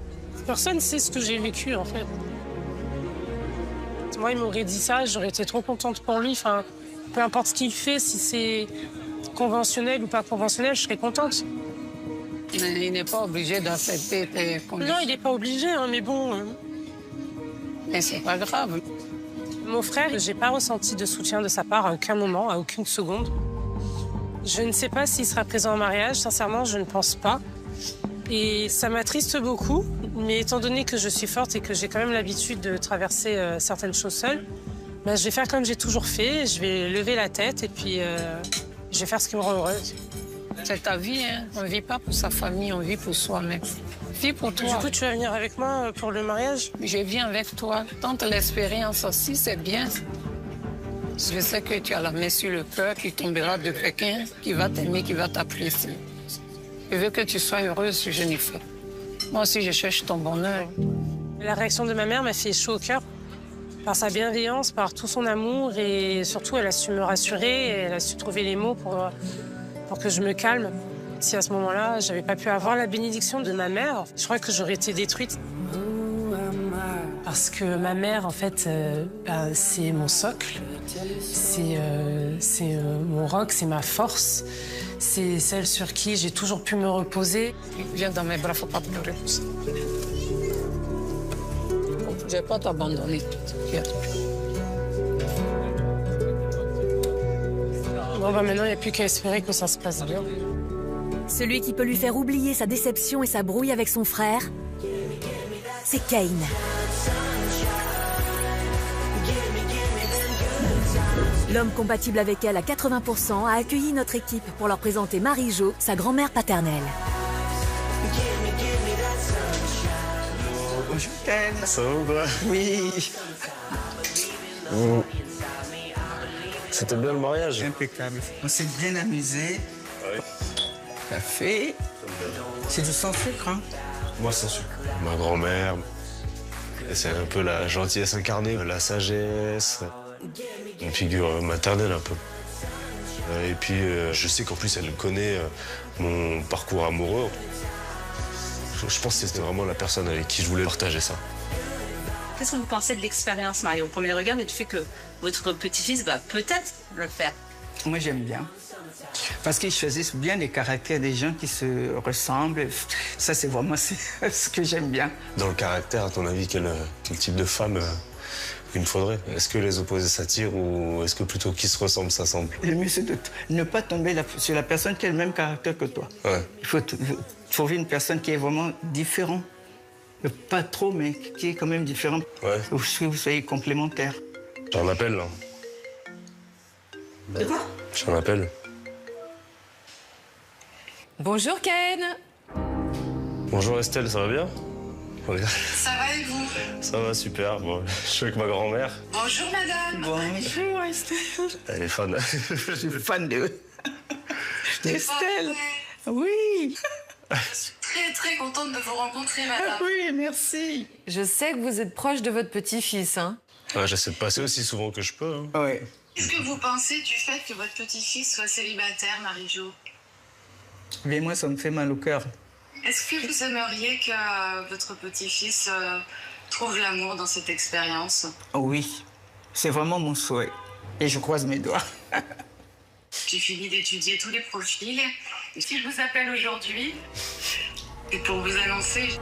Personne ne sait ce que j'ai vécu, en fait. Moi, il m'aurait dit ça, j'aurais été trop contente pour lui. Enfin, peu importe ce qu'il fait, si c'est conventionnel ou pas conventionnel, je serais contente. Mais il n'est pas obligé d'accepter tes conditions. Non, il n'est pas obligé, hein, mais bon... Mais c'est pas grave. Mon frère, j'ai pas ressenti de soutien de sa part à aucun moment, à aucune seconde. Je ne sais pas s'il sera présent au mariage, sincèrement, je ne pense pas. Et ça m'attriste beaucoup, mais étant donné que je suis forte et que j'ai quand même l'habitude de traverser certaines choses seule, ben, je vais faire comme j'ai toujours fait, je vais lever la tête et puis je vais faire ce qui me rend heureuse. C'est ta vie, hein. On ne vit pas pour sa famille, on vit pour soi-même. Vis pour toi. Du coup, tu vas venir avec moi pour le mariage? Je viens avec toi. Tente l'expérience aussi, c'est bien. Je sais que tu as la main sur le cœur, qui tombera de quelqu'un qui va t'aimer, qui va t'apprécier. Je veux que tu sois heureuse, Jennifer. Moi aussi, je cherche ton bonheur. La réaction de ma mère m'a fait chaud au cœur. Par sa bienveillance, par tout son amour et surtout, elle a su me rassurer, elle a su trouver les mots pour que je me calme. Si à ce moment-là, j'avais pas pu avoir la bénédiction de ma mère, je crois que j'aurais été détruite. Parce que ma mère, en fait, c'est mon socle, c'est mon roc, c'est ma force, c'est celle sur qui j'ai toujours pu me reposer. Viens dans mes bras, faut pas pleurer. Je vais pas t'abandonner. Bon, bah maintenant, il n'y a plus qu'à espérer que ça se passe bien. Celui qui peut lui faire oublier sa déception et sa brouille avec son frère, c'est Kane. L'homme compatible avec elle à 80% a accueilli notre équipe pour leur présenter Marie-Jo, sa grand-mère paternelle. Bonjour Kane. Ça va ou quoi? Oui. C'était bien le mariage? Impeccable. On s'est bien amusé. Oui. Café. C'est du sans sucre, hein? Moi, sans sucre. Ma grand-mère. C'est un peu la gentillesse incarnée, la sagesse. Une figure maternelle un peu. Et puis, je sais qu'en plus, elle connaît mon parcours amoureux. Je pense que c'était vraiment la personne avec qui je voulais partager ça. Qu'est-ce que vous pensez de l'expérience, Marie, au premier regard, mais du fait que votre petit-fils va peut-être le faire? Moi, j'aime bien. Parce qu'ils choisissent bien les caractères des gens qui se ressemblent. Ça, c'est vraiment ce que j'aime bien. Dans le caractère, à ton avis, quel type de femme il me faudrait? Est-ce que les opposés s'attirent ou est-ce que plutôt qui se ressemblent s'assemblent? Le mieux, c'est de ne pas tomber sur la personne qui a le même caractère que toi. Ouais. Il faut trouver une personne qui est vraiment différente. Pas trop, mais qui est quand même différente. Ouais. Ou que vous soyez complémentaires. J'en appelle, là. De quoi? J'en appelle. Bonjour Ken. Bonjour Estelle, ça va bien? Regarde. Ça va et vous? Ça va, super. Bon, je suis avec ma grand-mère. Bonjour madame. Bonjour Estelle. Elle est fan. Je suis fan d'Estelle. Oui. Très très contente de vous rencontrer, madame. Oui, merci. Je sais que vous êtes proche de votre petit-fils, hein. J'essaie de passer aussi souvent que je peux. Hein. Oui. Qu'est-ce que vous pensez du fait que votre petit-fils soit célibataire, Marie-Jo? Mais moi, ça me fait mal au cœur. Est-ce que vous aimeriez que votre petit-fils trouve l'amour dans cette expérience? Oui, c'est vraiment mon souhait. Et je croise mes doigts. J'ai fini d'étudier tous les profils. Et si je vous appelle aujourd'hui, c'est pour vous annoncer,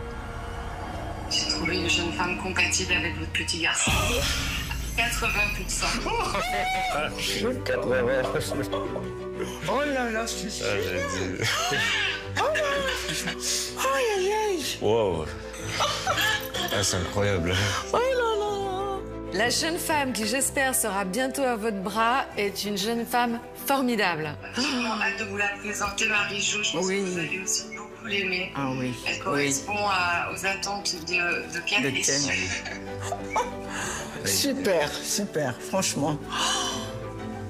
j'ai trouvé une jeune femme compatible avec votre petit garçon. 80%. Oh là là, je suis Ah, j'ai dit... Oh là. Aïe, aïe, aïe. Wow. Ah, c'est incroyable. Oh là là. La jeune femme qui, j'espère, sera bientôt à votre bras est une jeune femme formidable. J'ai vraiment hâte de vous la présenter, Marie-Jo. Je pense que vous allez aussi beaucoup l'aimer. Ah oui. Elle correspond aux attentes de Ken. De Ken. Super, super, franchement.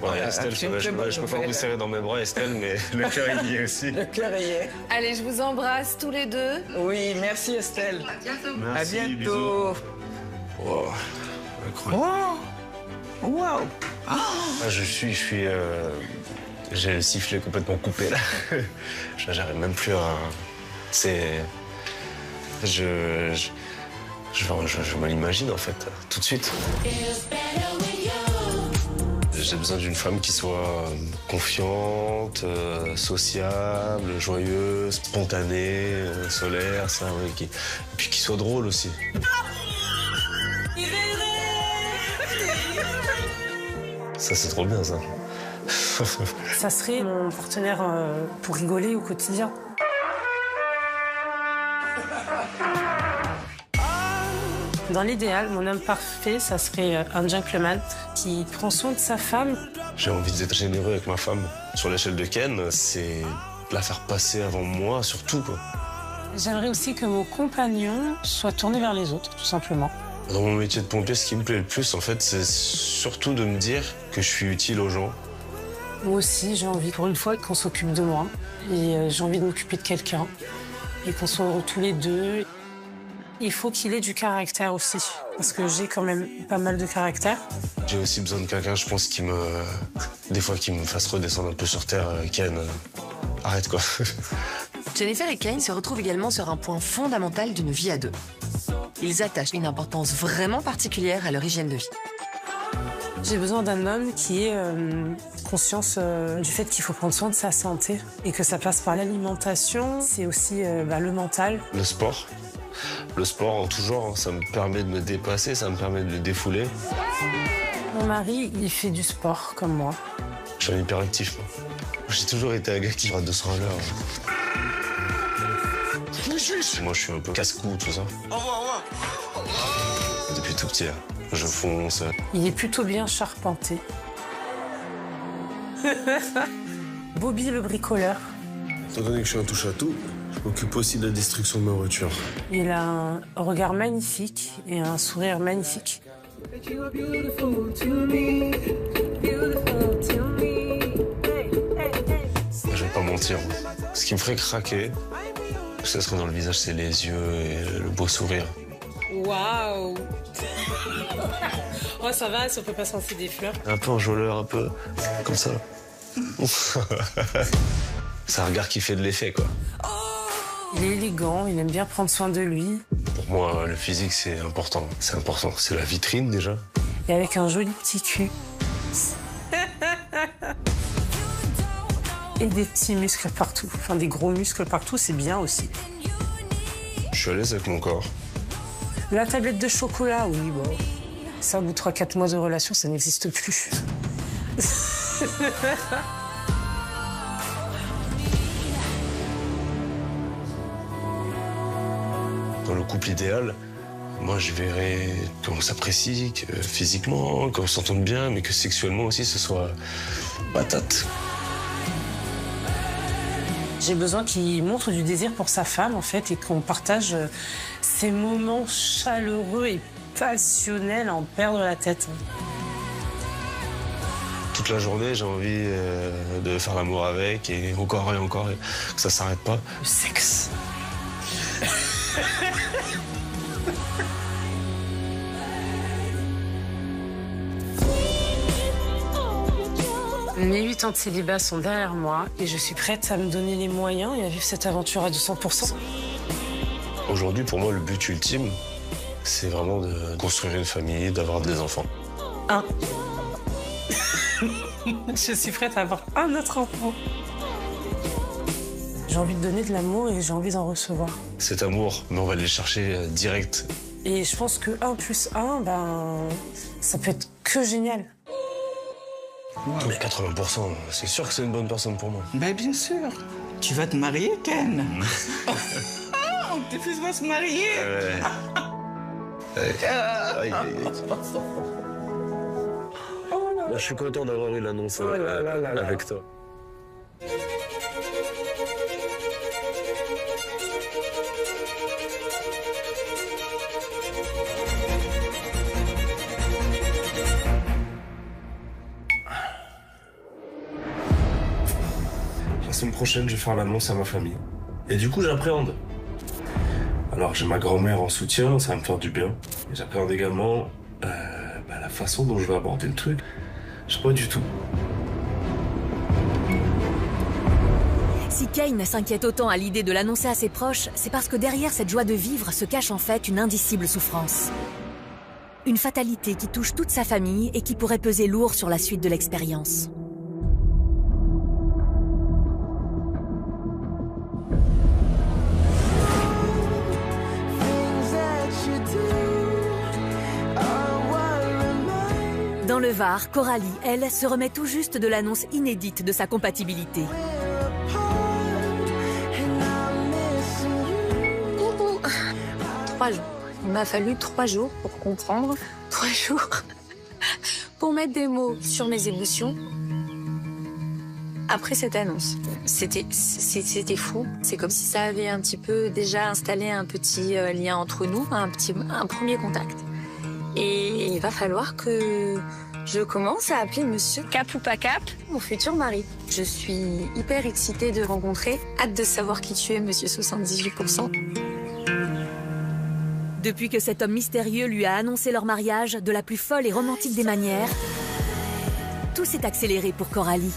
Ouais, Estelle, je peux pas vous serrer dans mes bras, Estelle, mais le cœur y est aussi. Le cœur y est. Allez, je vous embrasse tous les deux. Oui, merci Estelle. À bientôt. Merci, à bientôt. Wow. Incroyable. Wow. Wow. Ah, j'ai le sifflet complètement coupé là. J'arrive même plus à... C'est... Je me l'imagine en fait, tout de suite. J'ai besoin d'une femme qui soit confiante, sociable, joyeuse, spontanée, solaire, ça, ouais, et puis qui soit drôle aussi. Ça, c'est trop bien, ça. Ça serait mon partenaire pour rigoler au quotidien. Dans l'idéal, mon homme parfait, ça serait un gentleman qui prend soin de sa femme. J'ai envie d'être généreux avec ma femme. Sur l'échelle de Ken, c'est de la faire passer avant moi, surtout, quoi. J'aimerais aussi que mon compagnon soit tourné vers les autres, tout simplement. Dans mon métier de pompier, ce qui me plaît le plus, en fait, c'est surtout de me dire que je suis utile aux gens. Moi aussi, j'ai envie, pour une fois, qu'on s'occupe de moi. Et j'ai envie de m'occuper de quelqu'un. Et qu'on soit heureux tous les deux. Il faut qu'il ait du caractère aussi. Parce que j'ai quand même pas mal de caractère. J'ai aussi besoin de quelqu'un, je pense, des fois, qui me fasse redescendre un peu sur terre. Ken, arrête, quoi. Jennifer et Kane se retrouvent également sur un point fondamental d'une vie à deux. Ils attachent une importance vraiment particulière à leur hygiène de vie. J'ai besoin d'un homme qui ait conscience du fait qu'il faut prendre soin de sa santé et que ça passe par l'alimentation. C'est aussi le mental. Le sport. Le sport en tout genre, ça me permet de me dépasser, ça me permet de me défouler. Mon mari, il fait du sport comme moi. Je suis un hyperactif, moi. J'ai toujours été un gars qui va à 200 à l'heure. Moi, je suis un peu casse-cou, tout ça. Depuis tout petit, je fonce. Il est plutôt bien charpenté. Bobby le bricoleur. Étant donné que je suis un touche-à-tout, je m'occupe aussi de la destruction de ma voiture. Il a un regard magnifique et un sourire magnifique. Je vais pas mentir. Ce qui me ferait craquer, ce serait dans le visage, c'est les yeux et le beau sourire. Waouh. Oh, ça va, si on peut pas sentir des fleurs. Un peu enjôleur, un peu comme ça. C'est un regard qui fait de l'effet, quoi. Il est élégant, il aime bien prendre soin de lui. Pour moi, le physique, c'est important. C'est important. C'est la vitrine, déjà. Et avec un joli petit cul. Et des petits muscles partout. Enfin, des gros muscles partout, c'est bien aussi. Je suis à l'aise avec mon corps. La tablette de chocolat, oui, bon. Ça, au bout de 3-4 mois de relation, ça n'existe plus. Dans le couple idéal, moi, je verrais qu'on s'apprécie physiquement, qu'on s'entende bien, mais que sexuellement aussi, ce soit patate. J'ai besoin qu'il montre du désir pour sa femme, en fait, et qu'on partage ces moments chaleureux et passionnels à en perdre la tête. Tout toute la journée, j'ai envie de faire l'amour avec, et encore, et que ça s'arrête pas. Le sexe. Mes 8 ans de célibat sont derrière moi et je suis prête à me donner les moyens et à vivre cette aventure à 200%. Aujourd'hui, pour moi, le but ultime, c'est vraiment de construire une famille, d'avoir des enfants. Je suis prête à avoir un autre enfant. J'ai envie de donner de l'amour et j'ai envie d'en recevoir. Cet amour, mais on va aller le chercher direct. Et je pense que 1 + 1, ça peut être que génial. Mais 80%, c'est sûr que c'est une bonne personne pour moi. Ben bien sûr. Tu vas te marier, Ken. Tes fils vont se marier. Je suis content d'avoir eu l'annonce avec toi. La semaine prochaine, je vais faire l'annonce à ma famille. Et du coup, j'appréhende. Alors, j'ai ma grand-mère en soutien, ça va me faire du bien. Et j'appréhende également la façon dont je vais aborder le truc. Je sais pas du tout. Si Kane s'inquiète autant à l'idée de l'annoncer à ses proches, c'est parce que derrière cette joie de vivre se cache en fait une indicible souffrance. Une fatalité qui touche toute sa famille et qui pourrait peser lourd sur la suite de l'expérience. Dans le Var, Coralie, elle, se remet tout juste de l'annonce inédite de sa compatibilité. Coucou. 3 jours. Il m'a fallu 3 jours pour comprendre. 3 jours pour mettre des mots sur mes émotions. Après cette annonce, c'était fou. C'est comme si ça avait un petit peu déjà installé un petit lien entre nous, un premier contact. Et il va falloir que je commence à appeler monsieur Cap ou pas Cap, mon futur mari. Je suis hyper excitée de rencontrer, hâte de savoir qui tu es, monsieur 78%. Depuis que cet homme mystérieux lui a annoncé leur mariage de la plus folle et romantique des manières, tout s'est accéléré pour Coralie.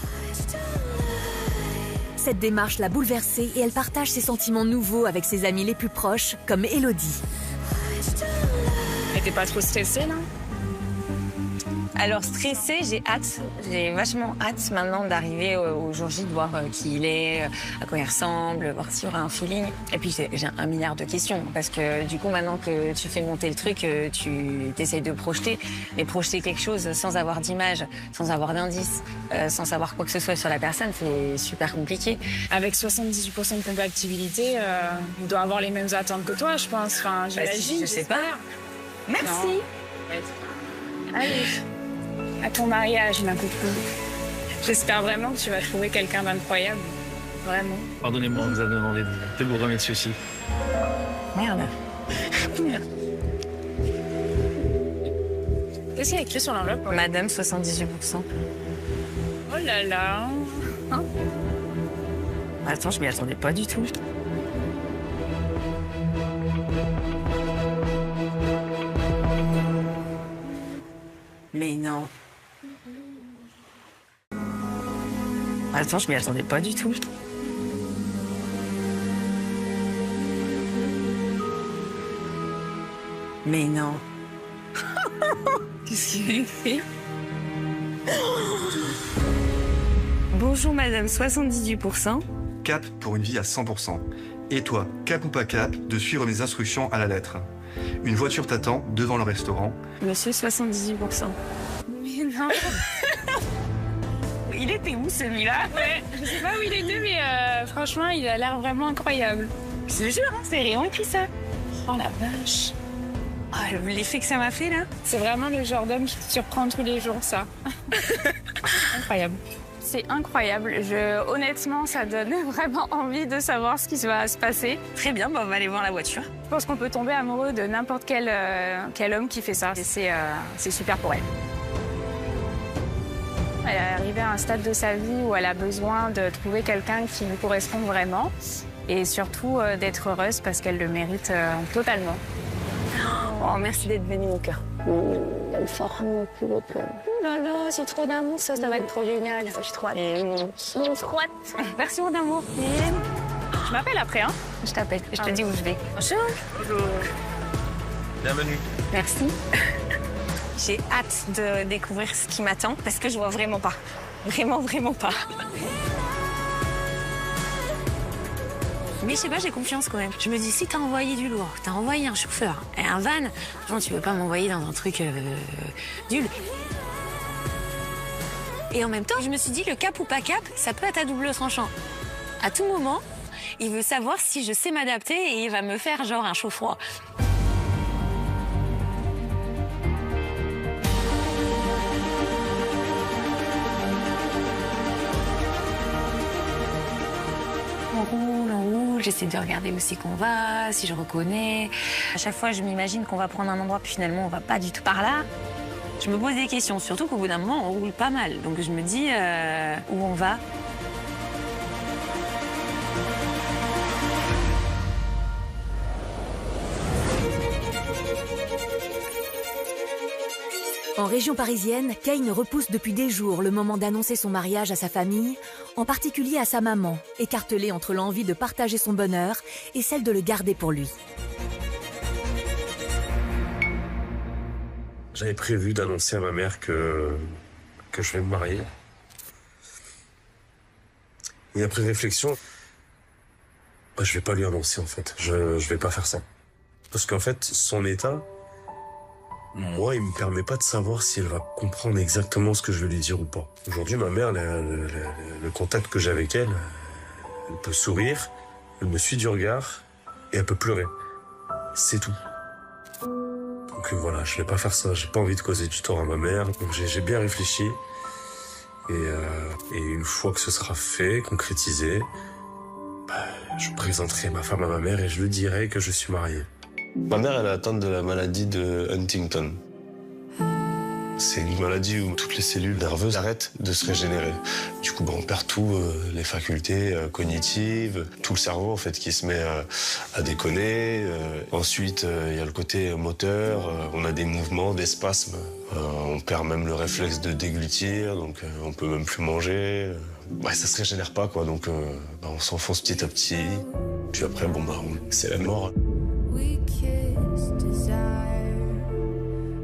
Cette démarche l'a bouleversée et elle partage ses sentiments nouveaux avec ses amis les plus proches, comme Elodie. Et t'es pas trop stressée, là? Alors stressée, j'ai hâte. J'ai vachement hâte maintenant d'arriver au jour J, de voir qui il est, à quoi il ressemble, voir s'il y aura un feeling. Et puis j'ai 1 milliard de questions. Parce que du coup, maintenant que tu fais monter le truc, tu essayes de projeter. Mais projeter quelque chose sans avoir d'image, sans avoir d'indice, sans savoir quoi que ce soit sur la personne, c'est super compliqué. Avec 78% de compatibilité, il doit avoir les mêmes attentes que toi, je pense. Enfin, j'imagine. Je sais pas. Merci. Allez. À ton mariage, ma coucou. J'espère vraiment que tu vas trouver quelqu'un d'incroyable. Vraiment. Pardonnez-moi, on vous a demandé de vous remettre ceci. Merde. Qu'est-ce qu'il y a écrit sur l'enveloppe? Madame 78%. Oh là là. Hein? Attends, je m'y attendais pas du tout. Mais non. Attends, je m'y attendais pas du tout. Mais non. Qu'est-ce qu'il a écrit? Bonjour madame, 78%. Cap pour une vie à 100%. Et toi, cap ou pas cap, de suivre mes instructions à la lettre. Une voiture t'attend devant le restaurant. Monsieur 78%. Mais non. Il était où celui-là? Ouais, je sais pas où il était, mais franchement, il a l'air vraiment incroyable. Je te jure, hein, c'est Réon écrit ça. Oh la vache. Oh, l'effet que ça m'a fait là. C'est vraiment le genre d'homme qui te surprend tous les jours, ça. Incroyable. C'est incroyable. Honnêtement, ça donne vraiment envie de savoir ce qui va se passer. Très bien, bah, on va aller voir la voiture. Je pense qu'on peut tomber amoureux de n'importe quel homme qui fait ça. Et c'est super pour elle. Elle est arrivée à un stade de sa vie où elle a besoin de trouver quelqu'un qui lui correspond vraiment et surtout d'être heureuse parce qu'elle le mérite totalement. Oh, merci d'être venue, mon cœur. Elle fort plus le cœur. Oh là là, c'est trop d'amour, ça va être trop génial. Je suis trop hâte. Trop hâte. Merci, mon amour. Je m'appelle après, hein? Je t'appelle, je te dis où je vais. Bonjour. Bonjour. Bienvenue. Merci. J'ai hâte de découvrir ce qui m'attend parce que je vois vraiment pas. Vraiment, vraiment pas. Mais je sais pas, j'ai confiance quand même. Je me dis, si t'as envoyé du lourd, t'as envoyé un chauffeur et un van, non, tu veux pas m'envoyer dans un truc nul. Et en même temps, je me suis dit, le cap ou pas cap, ça peut être à double tranchant. À tout moment, il veut savoir si je sais m'adapter et il va me faire genre un chaud-froid. On roule, j'essaie de regarder aussi qu'on va, si je reconnais. À chaque fois, je m'imagine qu'on va prendre un endroit, puis finalement, on va pas du tout par là. Je me pose des questions, surtout qu'au bout d'un moment, on roule pas mal. Donc je me dis où on va. En région parisienne, Kane repousse depuis des jours le moment d'annoncer son mariage à sa famille, en particulier à sa maman, écartelée entre l'envie de partager son bonheur et celle de le garder pour lui. J'avais prévu d'annoncer à ma mère que je vais me marier. Et après réflexion, je vais pas lui annoncer en fait. Je vais pas faire ça. Parce qu'en fait, son état, moi, il me permet pas de savoir si elle va comprendre exactement ce que je vais lui dire ou pas. Aujourd'hui, ma mère, le contact que j'ai avec elle, elle peut sourire, elle me suit du regard et elle peut pleurer. C'est tout. Donc voilà, je vais pas faire ça. J'ai pas envie de causer du tort à ma mère. Donc j'ai bien réfléchi. Et une fois que ce sera fait, concrétisé, je présenterai ma femme à ma mère et je lui dirai que je suis marié. Ma mère, elle est atteinte de la maladie de Huntington. C'est une maladie où toutes les cellules nerveuses arrêtent de se régénérer. Du coup, on perd tout, les facultés cognitives, tout le cerveau en fait qui se met à déconner. Ensuite, il y a le côté moteur, on a des mouvements, des spasmes. On perd même le réflexe de déglutir, donc on peut même plus manger. Ça se régénère pas, quoi. Donc on s'enfonce petit à petit. Puis après, c'est la mort.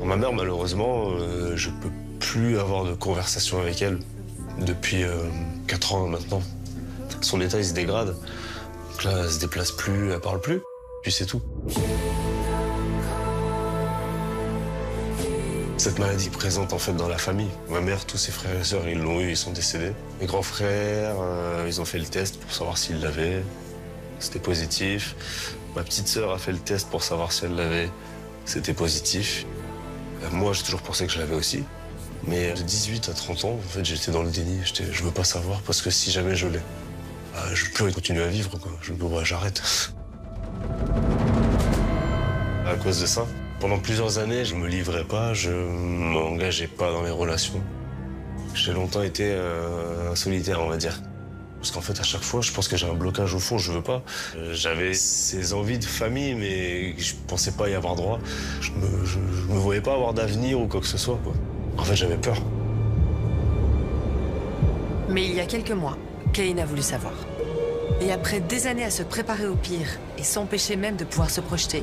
Ma mère, malheureusement, je peux plus avoir de conversation avec elle depuis 4 ans maintenant. Son état, il se dégrade. Donc là, elle se déplace plus, elle parle plus. Puis c'est tout. Cette maladie est présente en fait dans la famille. Ma mère, tous ses frères et sœurs, ils l'ont eu, ils sont décédés. Mes grands frères, ils ont fait le test pour savoir s'ils l'avaient. C'était positif. Ma petite sœur a fait le test pour savoir si elle l'avait. C'était positif. Moi, j'ai toujours pensé que je l'avais aussi. Mais de 18 à 30 ans, en fait, j'étais dans le déni. Je veux pas savoir parce que si jamais je l'ai, je peux continuer à vivre, quoi. J'arrête. À cause de ça, pendant plusieurs années, je me livrais pas, je m'engageais pas dans les relations. J'ai longtemps été un solitaire, on va dire. Parce qu'en fait, à chaque fois, je pense que j'ai un blocage au fond, je veux pas. J'avais ces envies de famille, mais je pensais pas y avoir droit. Je me voyais pas avoir d'avenir ou quoi que ce soit, quoi. En fait, j'avais peur. Mais il y a quelques mois, Kane a voulu savoir. Et après des années à se préparer au pire et s'empêcher même de pouvoir se projeter,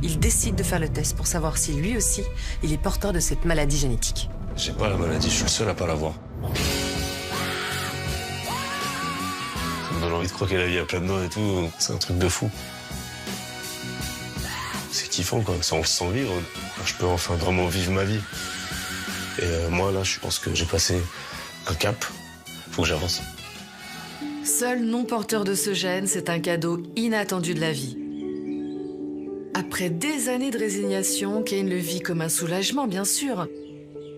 il décide de faire le test pour savoir si lui aussi, il est porteur de cette maladie génétique. J'ai pas la maladie, je suis le seul à pas l'avoir. Ça me donne envie de croquer la vie à pleines dents et tout, c'est un truc de fou. C'est kiffant, quoi, sans vivre. Je peux enfin vraiment vivre ma vie. Et moi, là, je pense que j'ai passé un cap. Faut que j'avance. Seul non porteur de ce gène, c'est un cadeau inattendu de la vie. Après des années de résignation, Kane le vit comme un soulagement, bien sûr,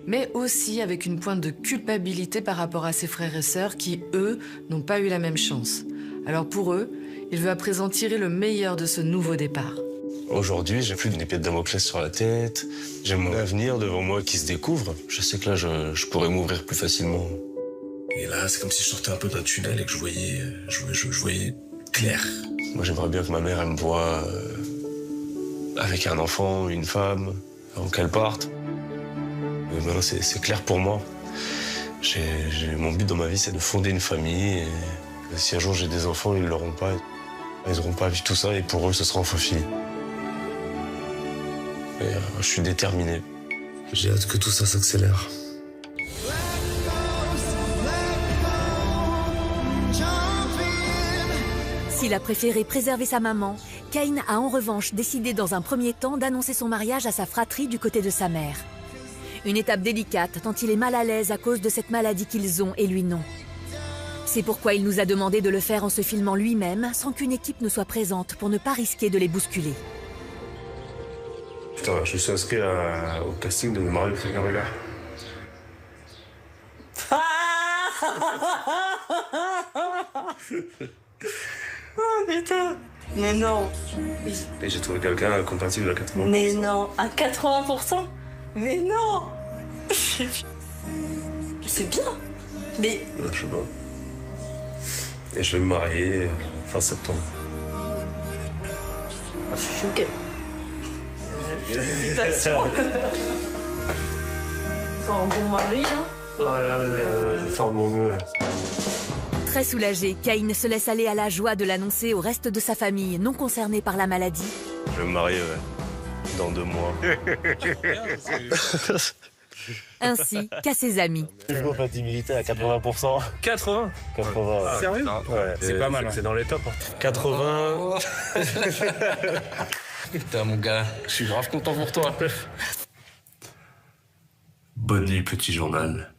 mais aussi avec une pointe de culpabilité par rapport à ses frères et sœurs qui, eux, n'ont pas eu la même chance. Alors pour eux, il veut à présent tirer le meilleur de ce nouveau départ. Aujourd'hui, j'ai plus d'une épée de Damoclès sur la tête. J'ai mon avenir devant moi qui se découvre. Je sais que là, je pourrais m'ouvrir plus facilement. Et là, c'est comme si je sortais un peu d'un tunnel et que je voyais clair. Moi, j'aimerais bien que ma mère, elle me voie avec un enfant, une femme, avant qu'elle parte. Mais maintenant, c'est clair pour moi. Mon but dans ma vie, c'est de fonder une famille. Et si un jour j'ai des enfants, ils ne l'auront pas. Ils n'auront pas vu tout ça et pour eux, ce sera enfin fini. Et, je suis déterminé. J'ai hâte que tout ça s'accélère. S'il a préféré préserver sa maman, Cain a en revanche décidé dans un premier temps d'annoncer son mariage à sa fratrie du côté de sa mère. Une étape délicate tant il est mal à l'aise à cause de cette maladie qu'ils ont et lui non. C'est pourquoi il nous a demandé de le faire en se filmant lui-même sans qu'une équipe ne soit présente pour ne pas risquer de les bousculer. Putain, je suis inscrit au casting de Mario Frégaréla. Oh putain. Mais non. Et j'ai trouvé quelqu'un compatible à 80%. Mais non, à 80%. Mais non. C'est bien. Mais... Là, je sais pas. Et je vais me marier fin septembre. Je suis choquée. Félicitations. C'est un bon mari, hein. Je vais faire de mon mieux. Très soulagé, Cain se laisse aller à la joie de l'annoncer au reste de sa famille non concernée par la maladie. Je vais me marier dans 2 mois. Ainsi qu'à ses amis. Je vois compatibilité à 80%. 80 80. Sérieux? Ouais. C'est pas mal. C'est dans les tops. 80. Putain, mon gars, je suis grave content pour toi. Bonne nuit, petit journal.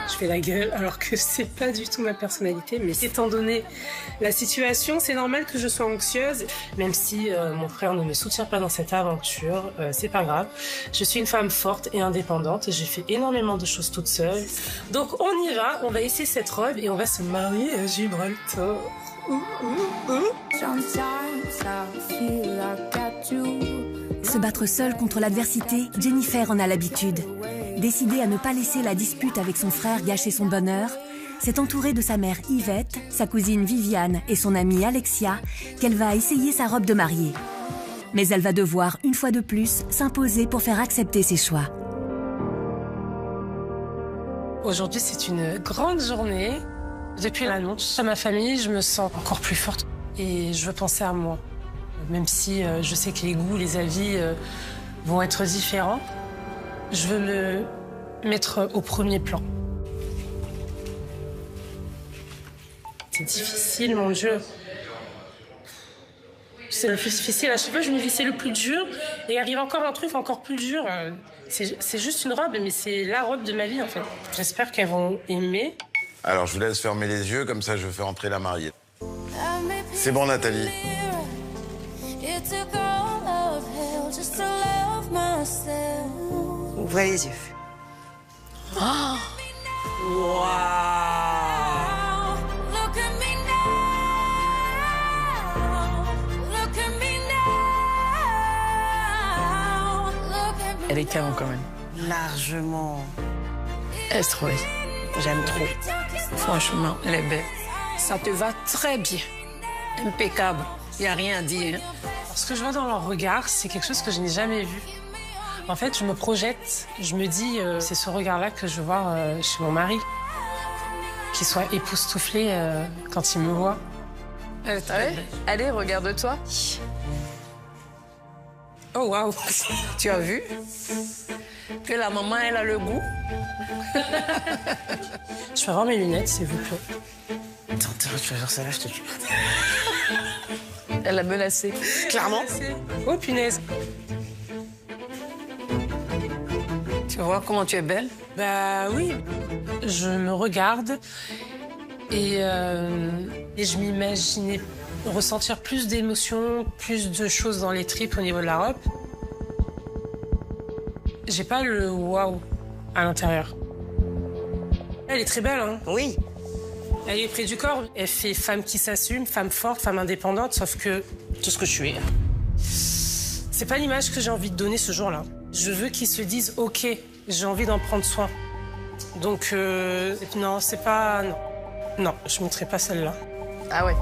Je fais la gueule alors que c'est pas du tout ma personnalité, mais étant donné la situation, c'est normal que je sois anxieuse, même si mon frère ne me soutient pas dans cette aventure, c'est pas grave. Je suis une femme forte et indépendante, j'ai fait énormément de choses toute seule. Donc on y va, on va essayer cette robe et on va se marier à Gibraltar. Se battre seule contre l'adversité, Jennifer en a l'habitude. Décidée à ne pas laisser la dispute avec son frère gâcher son bonheur, s'est entourée de sa mère Yvette, sa cousine Viviane et son amie Alexia qu'elle va essayer sa robe de mariée. Mais elle va devoir, une fois de plus, s'imposer pour faire accepter ses choix. Aujourd'hui, c'est une grande journée. Depuis l'annonce à ma famille, je me sens encore plus forte et je veux penser à moi. Même si je sais que les goûts, les avis vont être différents, je veux me mettre au premier plan. C'est difficile, mon Dieu. C'est le plus difficile. À chaque fois, je me dis c'est le plus dur et il arrive encore un truc encore plus dur. C'est juste une robe, mais c'est la robe de ma vie, en fait. J'espère qu'elles vont aimer. Alors, je vous laisse fermer les yeux, comme ça, je fais entrer la mariée. C'est bon, Nathalie. Ouvrez les yeux. Oh wow. Elle est calme quand même. Largement. Elle se trouve. J'aime trop. Franchement, elle est belle. Ça te va très bien. Impeccable. Il n'y a rien à dire. Ce que je vois dans leur regard, c'est quelque chose que je n'ai jamais vu. En fait, je me projette, je me dis, c'est ce regard-là que je veux voir chez mon mari. Qu'il soit époustouflé quand il me voit. Allez, regarde-toi. Oh, waouh. Tu as vu que la maman, elle a le goût. Je peux avoir mes lunettes, s'il vous plaît. Attends, tu vas faire ça là, je te tue. Elle a menacé. Clairement. Oh, punaise. Tu vois comment tu es belle? Bah oui. Je me regarde et je m'imaginais ressentir plus d'émotions, plus de choses dans les tripes au niveau de la robe. J'ai pas le waouh à l'intérieur. Elle est très belle, hein? Oui. Elle est près du corps. Elle fait femme qui s'assume, femme forte, femme indépendante, sauf que tout ce que je suis. C'est pas l'image que j'ai envie de donner ce jour-là. Je veux qu'ils se disent, OK, j'ai envie d'en prendre soin. Donc, non, c'est pas... Non, non, je mettrai pas celle-là. Ah ouais.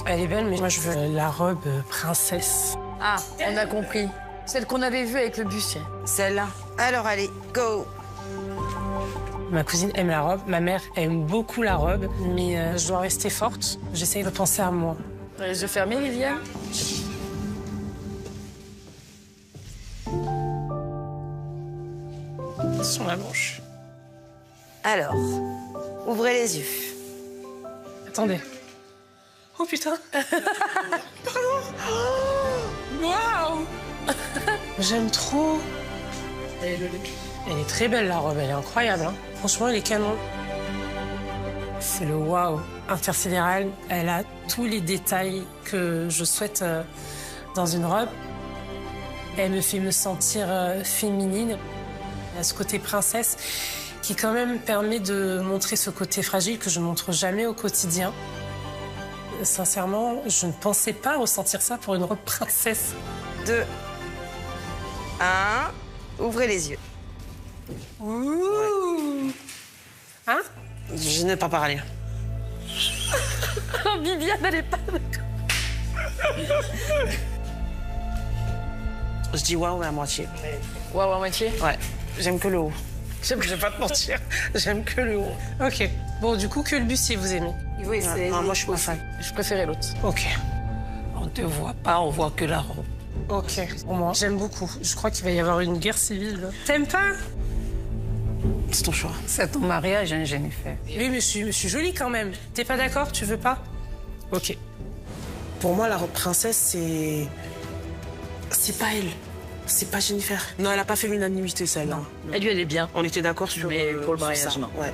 Elle est belle, mais moi, je veux la robe princesse. Ah, on a compris. Celle qu'on avait vue avec le bustier. Celle-là. Alors, allez, go. Ma cousine aime la robe, ma mère aime beaucoup la robe, mais je dois rester forte. J'essaye de penser à moi. Les yeux fermés, Liliane? Sur la manche. Alors, ouvrez les yeux. Attendez. Oh putain. Pardon. Waouh. J'aime trop. Elle est très belle, la robe. Elle est incroyable. Hein. Franchement, elle est canon. C'est le waouh intersidéral. Elle a tous les détails que je souhaite dans une robe. Elle me fait me sentir féminine. Elle a ce côté princesse qui quand même permet de montrer ce côté fragile que je ne montre jamais au quotidien. Sincèrement, je ne pensais pas ressentir ça pour une robe princesse. 2, 1, ouvrez les yeux. Ouh. Hein? Je n'ai pas parlé. Oh, Viviane, elle est pas d'accord. Je dis waouh à moitié. Waouh à moitié? Ouais, j'aime que le haut. Je vais pas te mentir, j'aime que le haut. Ok, bon, du coup, que le bustier, vous aimez? Oui, c'est... Non, moi, je suis pas fan. Je préférais l'autre. Ok. On te voit pas, on voit que la robe. Ok, pour moi, j'aime beaucoup. Je crois qu'il va y avoir une guerre civile. T'aimes pas? C'est ton choix. C'est ton mariage, hein, Jennifer. Oui, mais je suis jolie quand même. T'es pas d'accord? Tu veux pas? Ok. Pour moi, la robe princesse, c'est... C'est pas elle. C'est pas Jennifer. Non, elle a pas fait l'unanimité, celle-là. Elle, elle est bien. On était d'accord sur... Mais pour le sur mariage, ça. non. Ouais.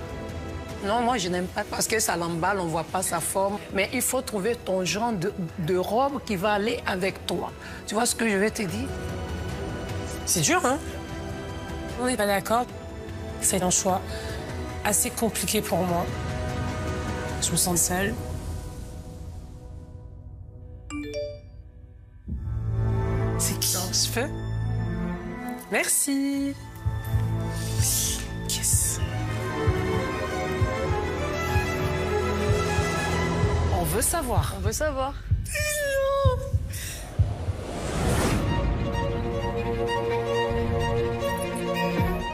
Non, moi, je n'aime pas parce que ça l'emballe, on voit pas sa forme. Mais il faut trouver ton genre de robe qui va aller avec toi. Tu vois ce que je vais te dire? C'est dur, hein? On n'est pas d'accord. C'est un choix assez compliqué pour moi. Je me sens seule. C'est qui? Je fais? Merci. Yes. On veut savoir. On veut savoir.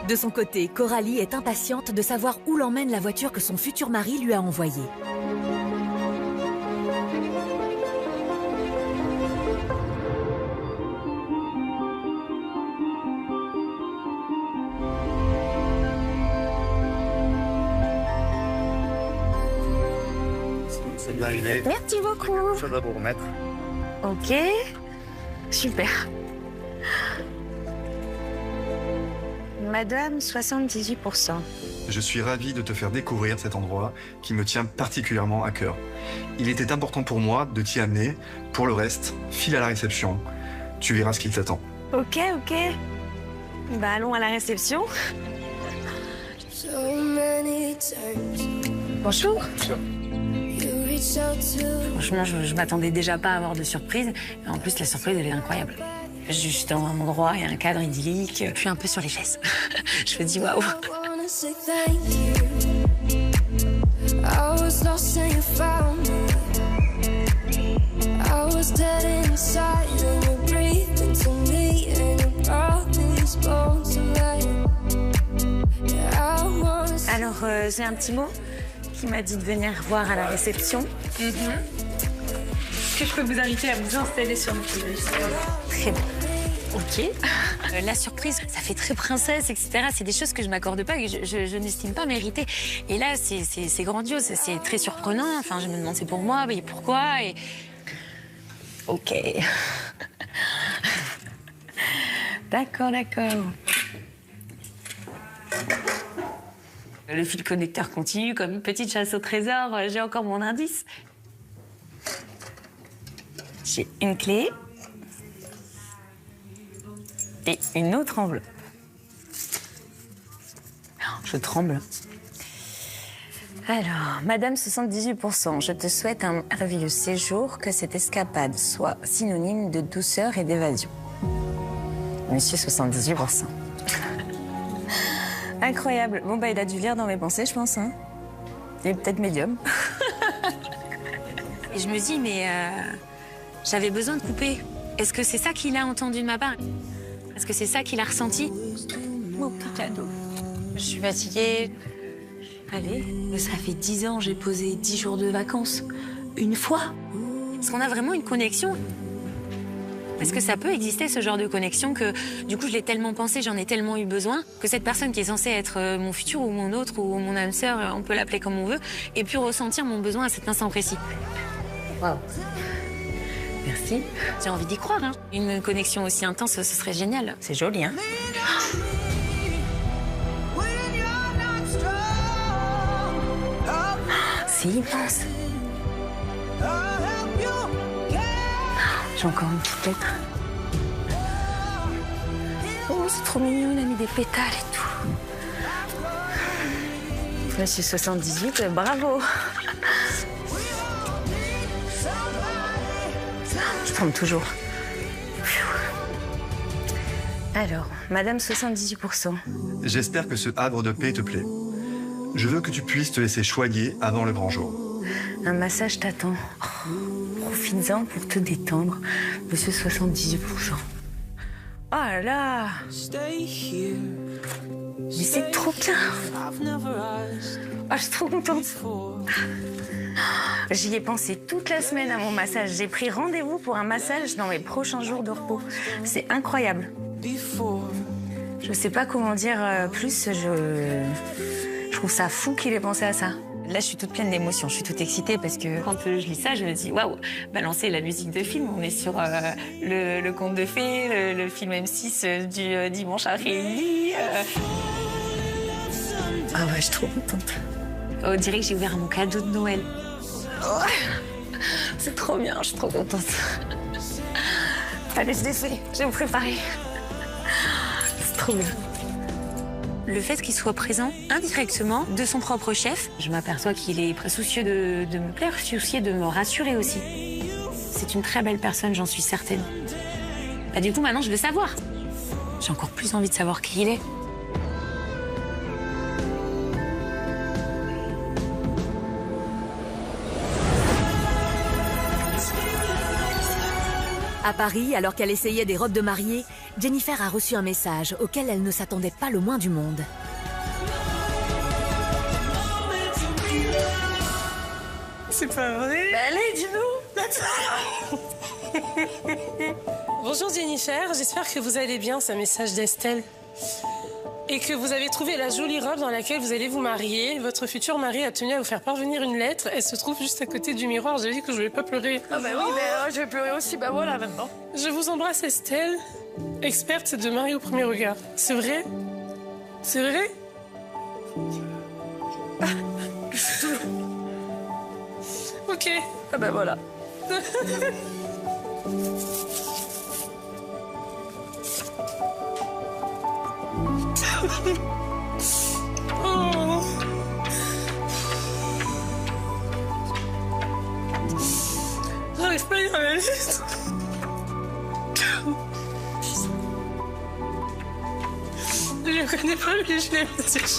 De son côté, Coralie est impatiente de savoir où l'emmène la voiture que son futur mari lui a envoyée. C'est bien arrivé. Merci beaucoup. Je dois vous remettre. Ok. Super. Madame, 78%. Je suis ravi de te faire découvrir cet endroit qui me tient particulièrement à cœur. Il était important pour moi de t'y amener. Pour le reste, file à la réception. Tu verras ce qu'il t'attend. Ok, ok. Bah, allons à la réception. Bonjour. Franchement, je m'attendais déjà pas à avoir de surprise. En plus, la surprise, elle est incroyable. Juste dans un endroit, il y a un cadre idyllique. Je suis un peu sur les fesses. Je me dis waouh. Alors, j'ai un petit mot qui m'a dit de venir voir à la réception. Est-ce que je peux vous inviter à vous installer sur notre liste? Très bien. Ok. La surprise, ça fait très princesse, etc. C'est des choses que je m'accorde pas, que je n'estime pas mériter. Et là, c'est grandiose, c'est très surprenant. Enfin, je me demande c'est pour moi, mais pourquoi et... Ok. D'accord, d'accord. Le fil connecteur continue comme une petite chasse au trésor. J'ai encore mon indice. J'ai une clé et une autre enveloppe. Je tremble. Alors, Madame 78%, je te souhaite un merveilleux séjour, que cette escapade soit synonyme de douceur et d'évasion. Monsieur 78%. Incroyable. Bon, bah, il a dû lire dans mes pensées, je pense. Hein. Il est peut-être médium. Et je me dis, mais j'avais besoin de couper. Est-ce que c'est ça qu'il a entendu de ma part? Est-ce que c'est ça qu'il a ressenti? Mon petit cadeau. Je suis fatiguée. Allez, ça fait 10 ans, j'ai posé 10 jours de vacances. Une fois. Est-ce qu'on a vraiment une connexion? Est-ce que ça peut exister, ce genre de connexion, que du coup je l'ai tellement pensé, j'en ai tellement eu besoin, que cette personne qui est censée être mon futur ou mon autre ou mon âme sœur, on peut l'appeler comme on veut, ait pu ressentir mon besoin à cet instant précis. Waouh. Merci. J'ai envie d'y croire, hein. Une connexion aussi intense, ce serait génial. C'est joli, hein. C'est immense. J'ai encore une petite lettre. Oh, c'est trop mignon, il a mis des pétales et tout. Monsieur 78, bravo. Je tremble toujours. Alors, Madame 78%. J'espère que ce havre de paix te plaît. Je veux que tu puisses te laisser choyer avant le grand jour. Un massage t'attend. Oh, profites-en pour te détendre. Monsieur 78%. Oh là là. Mais c'est trop bien. Oh, je suis trop contente. J'y ai pensé toute la semaine à mon massage. J'ai pris rendez-vous pour un massage dans mes prochains jours de repos. C'est incroyable. Je sais pas comment dire plus. Je trouve ça fou qu'il ait pensé à ça. Là, je suis toute pleine d'émotions. Je suis toute excitée parce que quand je lis ça, je me dis waouh, balancer la musique de film. On est sur le conte de fées, le film M6 du dimanche après-midi. Ah ouais, je suis trop contente. On dirait que j'ai ouvert mon cadeau de Noël. Oh, c'est trop bien, je suis trop contente. Allez, je désolée, je vais me préparer. C'est trop bien. Le fait qu'il soit présent indirectement de son propre chef, je m'aperçois qu'il est soucieux de me plaire, soucieux de me rassurer aussi. C'est une très belle personne, j'en suis certaine. Bah, du coup, maintenant, je veux savoir. J'ai encore plus envie de savoir qui il est. À Paris, alors qu'elle essayait des robes de mariée, Jennifer a reçu un message auquel elle ne s'attendait pas le moins du monde. C'est pas vrai. Bah allez, dis-nous. Bonjour Jennifer, j'espère que vous allez bien, c'est un message d'Estelle. Et que vous avez trouvé la jolie robe dans laquelle vous allez vous marier. Votre futur mari a tenu à vous faire parvenir une lettre. Elle se trouve juste à côté du miroir. J'ai dit que je voulais pas pleurer. Ah bah oui, mais je vais pleurer aussi. Bah voilà, maintenant. Je vous embrasse Estelle, experte de marier au premier regard. C'est vrai? C'est vrai? Ok. Ah bah voilà. Oh. J'arrive pas à lire la lettre. Je le connais pas, mais je l'aime déjà.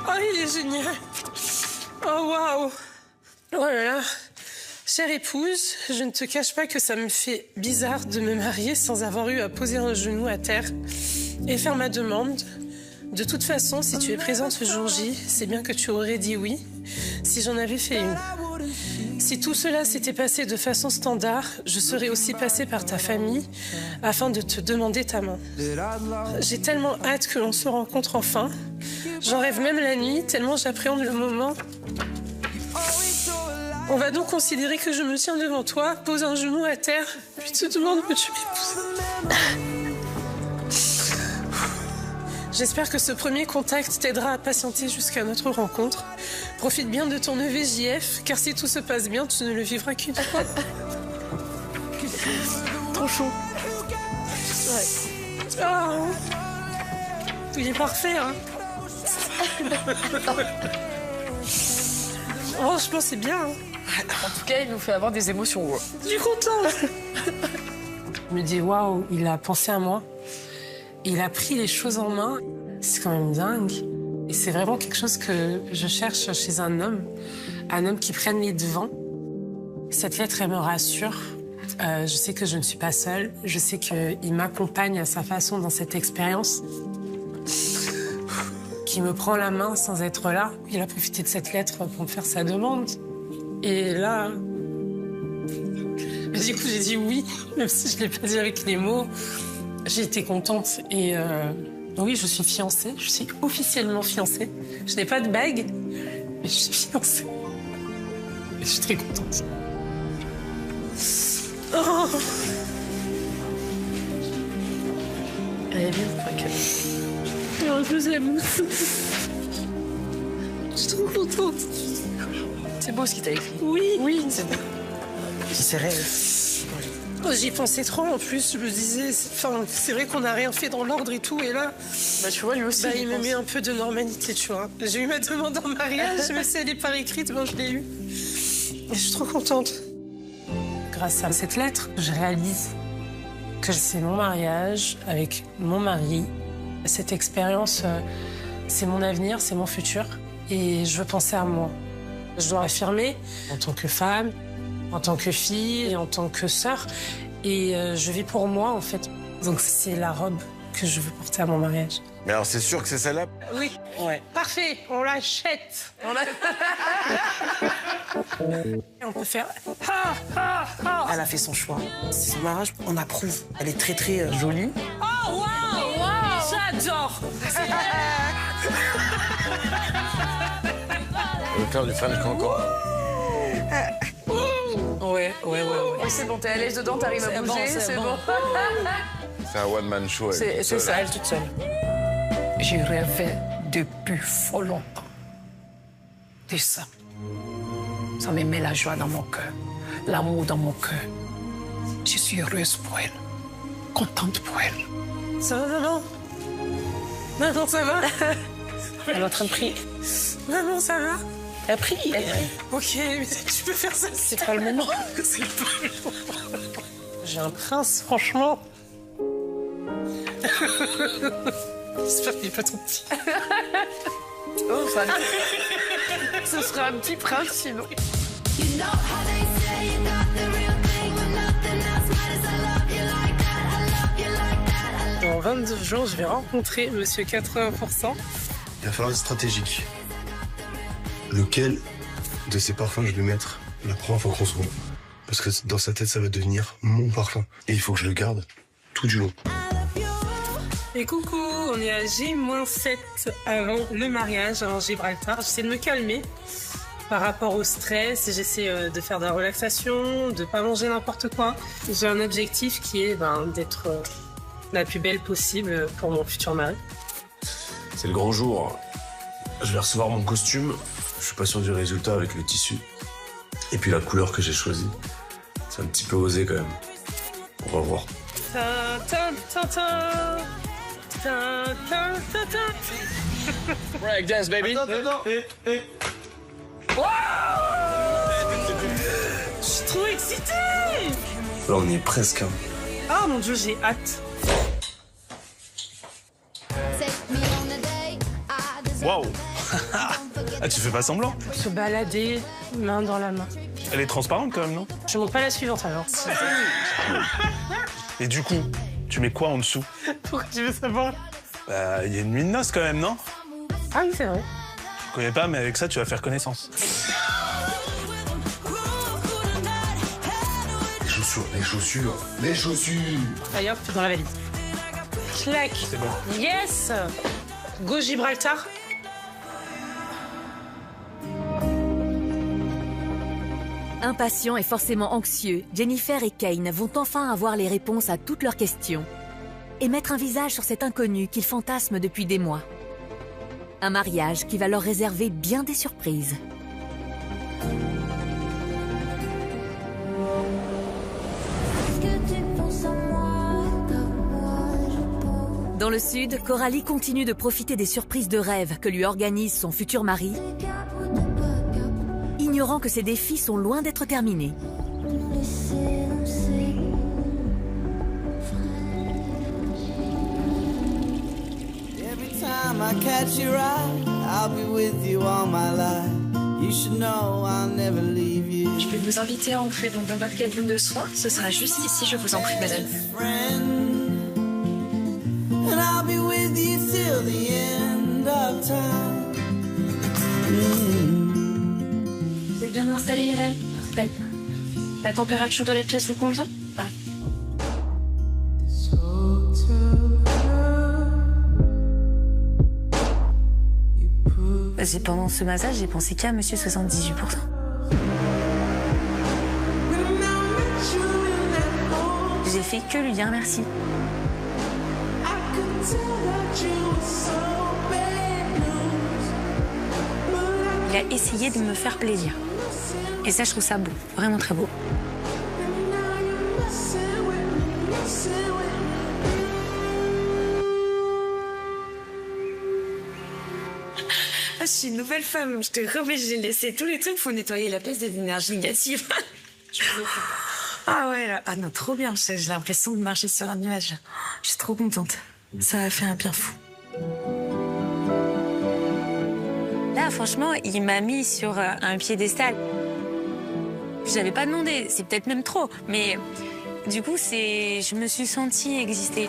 Oh, il est génial. Oh, waouh. Oh là là. Chère épouse, je ne te cache pas que ça me fait bizarre de me marier sans avoir eu à poser un genou à terre et faire ma demande. De toute façon, si tu es présente ce jour J, c'est bien que tu aurais dit oui si j'en avais fait une. Si tout cela s'était passé de façon standard, je serais aussi passée par ta famille afin de te demander ta main. J'ai tellement hâte que l'on se rencontre enfin. J'en rêve même la nuit, tellement j'appréhende le moment. On va donc considérer que je me tiens devant toi, pose un genou à terre, puis te demande peux-tu m'épouser. J'espère que ce premier contact t'aidera à patienter jusqu'à notre rencontre. Profite bien de ton EVJF, car si tout se passe bien, tu ne le vivras qu'une fois. Trop chaud. Ouais. Oh. Il est parfait, hein. Franchement, c'est bien. Hein. En tout cas, il nous fait avoir des émotions. Ouais. Je suis contente. Je me dis, waouh, il a pensé à moi. Il a pris les choses en main. C'est quand même dingue. Et c'est vraiment quelque chose que je cherche chez un homme qui prenne les devants. Cette lettre, elle me rassure. Je sais que je ne suis pas seule. Je sais qu'il m'accompagne à sa façon dans cette expérience. Qui me prend la main sans être là. Il a profité de cette lettre pour me faire sa demande. Et là... Du coup, j'ai dit oui, même si je ne l'ai pas dit avec les mots. J'ai été contente. Et oui, je suis fiancée. Je suis officiellement fiancée. Je n'ai pas de bague, mais je suis fiancée. Et je suis très contente. Oh. Elle est bien, Franck. Oh, je vous aime. Je suis trop contente. C'est beau ce qu'il t'a écrit. Oui. Oui, c'est beau. C'est réel. Oh, j'y pensais trop en plus. Je me disais, c'est vrai qu'on n'a rien fait dans l'ordre et tout. Et là, tu vois, lui aussi. Il me met un peu de normalité, tu vois. J'ai eu ma demande en mariage, mais si elle n'est pas écrite, je l'ai eue. Et je suis trop contente. Grâce à cette lettre, je réalise que c'est mon mariage avec mon mari. Cette expérience, c'est mon avenir, c'est mon futur. Et je veux penser à moi. Je dois affirmer en tant que femme, en tant que fille et en tant que sœur. Et je vis pour moi, en fait. Donc c'est la robe que je veux porter à mon mariage. Mais alors, c'est sûr que c'est celle-là? Oui. Ouais. Parfait, on l'achète. On peut faire... Elle a fait son choix. C'est son mariage, on approuve. Elle est très, très jolie. Oh, waouh! J'adore! On va faire du French cancan. Ouais. C'est bon, t'es à l'aise dedans, t'arrives à bouger, c'est bon. C'est un one-man show. C'est ça, elle toute seule. J'y rêvais depuis fort longtemps. De ça. Ça me met la joie dans mon cœur, l'amour dans mon cœur. Je suis heureuse pour elle, contente pour elle. Ça va, maman? Maman, ça va? Elle est en train de prier. Maman, ça va? Elle prie. Ok, mais tu peux faire ça. C'est pas le moment. C'est pas le moment. J'ai un prince, franchement. J'espère qu'il n'est pas trop petit. Oh, ça... Ce serait un petit prince, sinon. Dans 22 jours, je vais rencontrer Monsieur 80%. Il va falloir être stratégique. Lequel de ces parfums je vais mettre la première fois qu'on se voit? Parce que dans sa tête, ça va devenir mon parfum. Et il faut que je le garde tout du long. Et coucou, on est à J-7 avant le mariage en Gibraltar. J'essaie de me calmer par rapport au stress. J'essaie de faire de la relaxation, de pas manger n'importe quoi. J'ai un objectif qui est d'être la plus belle possible pour mon futur mari. C'est le grand jour. Je vais recevoir mon costume. Je suis pas sûr du résultat avec le tissu. Et puis la couleur que j'ai choisie. C'est un petit peu osé quand même. On va voir. Break dance, baby. Wow! Je suis trop excitée! Là, on y est presque. Hein. Oh mon Dieu, j'ai hâte. Waouh. Ah, tu fais pas semblant? Se balader, main dans la main. Elle est transparente quand même, non? Je montre pas la suivante alors. Et du coup, tu mets quoi en dessous? Pourquoi tu veux savoir? Bah, il y a une nuit de noces quand même, non? Ah oui, c'est vrai. Je connais pas, mais avec ça, tu vas faire connaissance. Les chaussures. Allez hop, dans la valise. Clac. C'est bon. Yes. Go Gibraltar. Impatients et forcément anxieux, Jennifer et Kane vont enfin avoir les réponses à toutes leurs questions et mettre un visage sur cet inconnu qu'ils fantasment depuis des mois. Un mariage qui va leur réserver bien des surprises. Dans le sud, Coralie continue de profiter des surprises de rêve que lui organise son futur mari, ignorant que ses défis sont loin d'être terminés. Je vais vous inviter à entrer dans votre cabine de soins. Ce sera juste ici, je vous en prie, madame. Vous êtes bien installé, Hélène? La température de la pièce vous convient? Pendant ce massage, j'ai pensé qu'à monsieur 78%. J'ai fait que lui dire merci. Il a essayé de me faire plaisir. Et ça, je trouve ça beau, vraiment très beau. Je suis une nouvelle femme, je te remets, j'ai laissé tous les trucs, faut nettoyer la pièce des énergies négatives. Ah ouais, là. Ah non, trop bien, j'ai l'impression de marcher sur un nuage. Je suis trop contente, ça a fait un bien fou. Là, franchement, il m'a mis sur un piédestal. J'avais pas demandé, c'est peut-être même trop, mais du coup, je me suis sentie exister.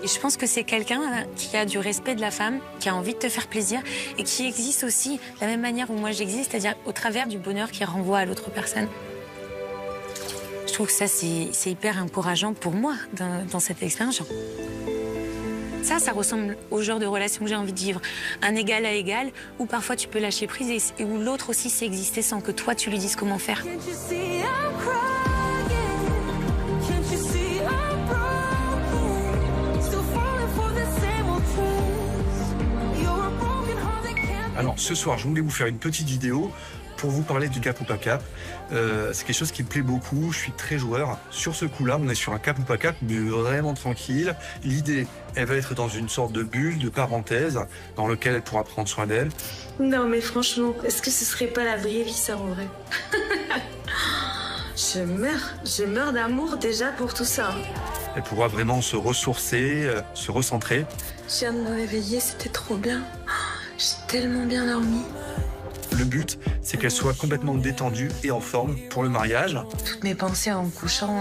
Et je pense que c'est quelqu'un qui a du respect de la femme, qui a envie de te faire plaisir et qui existe aussi de la même manière où moi j'existe, c'est-à-dire au travers du bonheur qu'il renvoie à l'autre personne. Je trouve que ça, c'est hyper encourageant pour moi dans cette expérience. Ça ressemble au genre de relation que j'ai envie de vivre. Un égal à égal, où parfois tu peux lâcher prise et où l'autre aussi sait exister sans que toi tu lui dises comment faire. Alors ce soir, je voulais vous faire une petite vidéo pour vous parler du cap ou pas cap. C'est quelque chose qui me plaît beaucoup, je suis très joueur. Sur ce coup-là, on est sur un cap ou pas cap, mais vraiment tranquille. L'idée, elle va être dans une sorte de bulle, de parenthèse, dans lequel elle pourra prendre soin d'elle. Non mais franchement, est-ce que ce serait pas la vraie vie, ça, en vrai? Je meurs d'amour déjà pour tout ça. Elle pourra vraiment se ressourcer, se recentrer. Je viens de me réveiller, c'était trop bien. J'ai tellement bien dormi. Le but, c'est qu'elle soit complètement détendue et en forme pour le mariage. Toutes mes pensées en me couchant,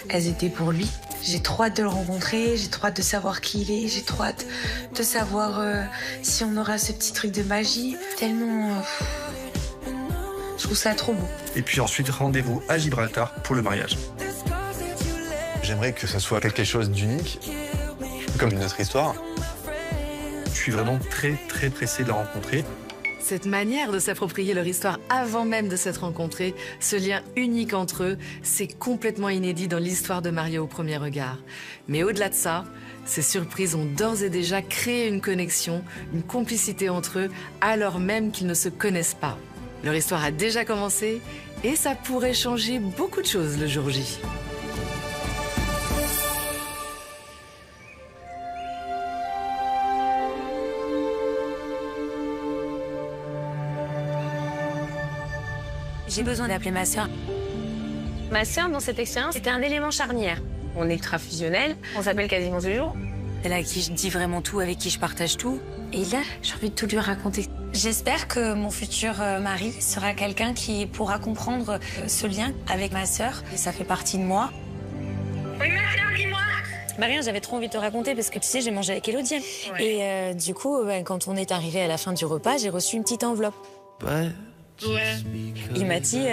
elles étaient pour lui. J'ai trop hâte de le rencontrer, j'ai trop hâte de savoir qui il est, j'ai trop hâte de savoir si on aura ce petit truc de magie. Tellement... je trouve ça trop beau. Et puis ensuite, rendez-vous à Gibraltar pour le mariage. J'aimerais que ça soit quelque chose d'unique, comme une autre histoire. Je suis vraiment très très pressé de la rencontrer. Cette manière de s'approprier leur histoire avant même de s'être rencontrés, ce lien unique entre eux, c'est complètement inédit dans l'histoire de Mario au premier regard. Mais au-delà de ça, ces surprises ont d'ores et déjà créé une connexion, une complicité entre eux, alors même qu'ils ne se connaissent pas. Leur histoire a déjà commencé et ça pourrait changer beaucoup de choses le jour J. J'ai besoin d'appeler ma sœur. Ma sœur, dans cette expérience, c'était un élément charnière. On est ultra fusionnels, on s'appelle quasiment tous les jours. Elle à qui je dis vraiment tout, avec qui je partage tout. Et là, j'ai envie de tout lui raconter. J'espère que mon futur mari sera quelqu'un qui pourra comprendre ce lien avec ma sœur. Et ça fait partie de moi. Oui, ma sœur, dis-moi. Rien, j'avais trop envie de te raconter parce que tu sais, j'ai mangé avec Elodie. Ouais. Et du coup, quand on est arrivé à la fin du repas, j'ai reçu une petite enveloppe. Ouais. Il m'a dit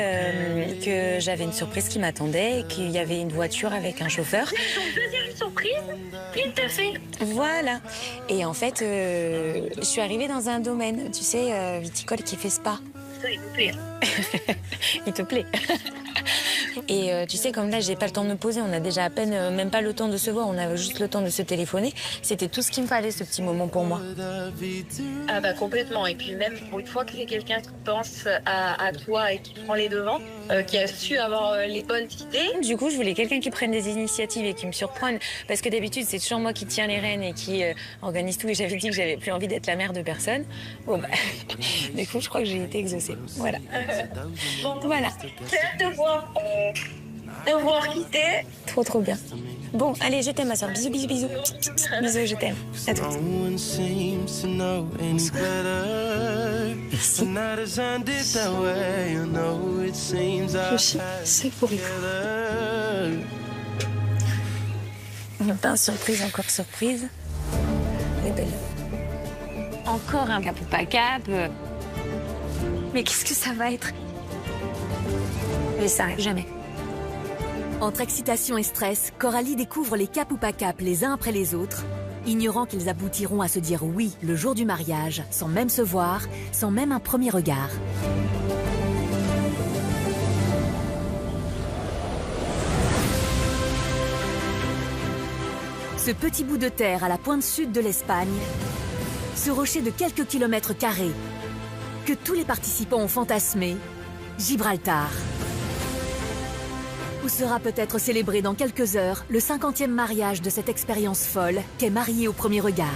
que j'avais une surprise qui m'attendait et qu'il y avait une voiture avec un chauffeur. C'est son deuxième surprise? Il t'a fait? Voilà. Et en fait, je suis arrivée dans un domaine, tu sais, viticole qui fait spa. Ça, il me plaît. Il te plaît? Et tu sais, comme là, j'ai pas le temps de me poser, on a déjà à peine, même pas le temps de se voir, on a juste le temps de se téléphoner. C'était tout ce qu'il me fallait, ce petit moment pour moi. Ah bah complètement. Et puis même pour une fois que c'est quelqu'un qui pense à toi et qui prend les devants, qui a su avoir les bonnes idées. Du coup, je voulais quelqu'un qui prenne des initiatives et qui me surprenne. Parce que d'habitude, c'est toujours moi qui tiens les rênes et qui organise tout. Et j'avais dit que j'avais plus envie d'être la mère de personne. Bon bah, du coup, je crois que j'ai été exaucée. Voilà. Bon, voilà. C'est hâte de voir qui t'es. Trop bien. Bon, allez, je t'aime ma soeur. Bisous, bisous, bisous. Bisous, je t'aime. À toutes. C'est pour lui. Pain surprise, encore surprise. Elle est belle. Encore un cap ou pas cap. Mais qu'est-ce que ça va être? Mais ça arrive jamais. Entre excitation et stress, Coralie découvre les cap ou pas cap les uns après les autres, ignorant qu'ils aboutiront à se dire oui le jour du mariage, sans même se voir, sans même un premier regard. Ce petit bout de terre à la pointe sud de l'Espagne, ce rocher de quelques kilomètres carrés, que tous les participants ont fantasmé, Gibraltar. Où sera peut-être célébré dans quelques heures le 50e mariage de cette expérience folle qu'est Marié au premier regard.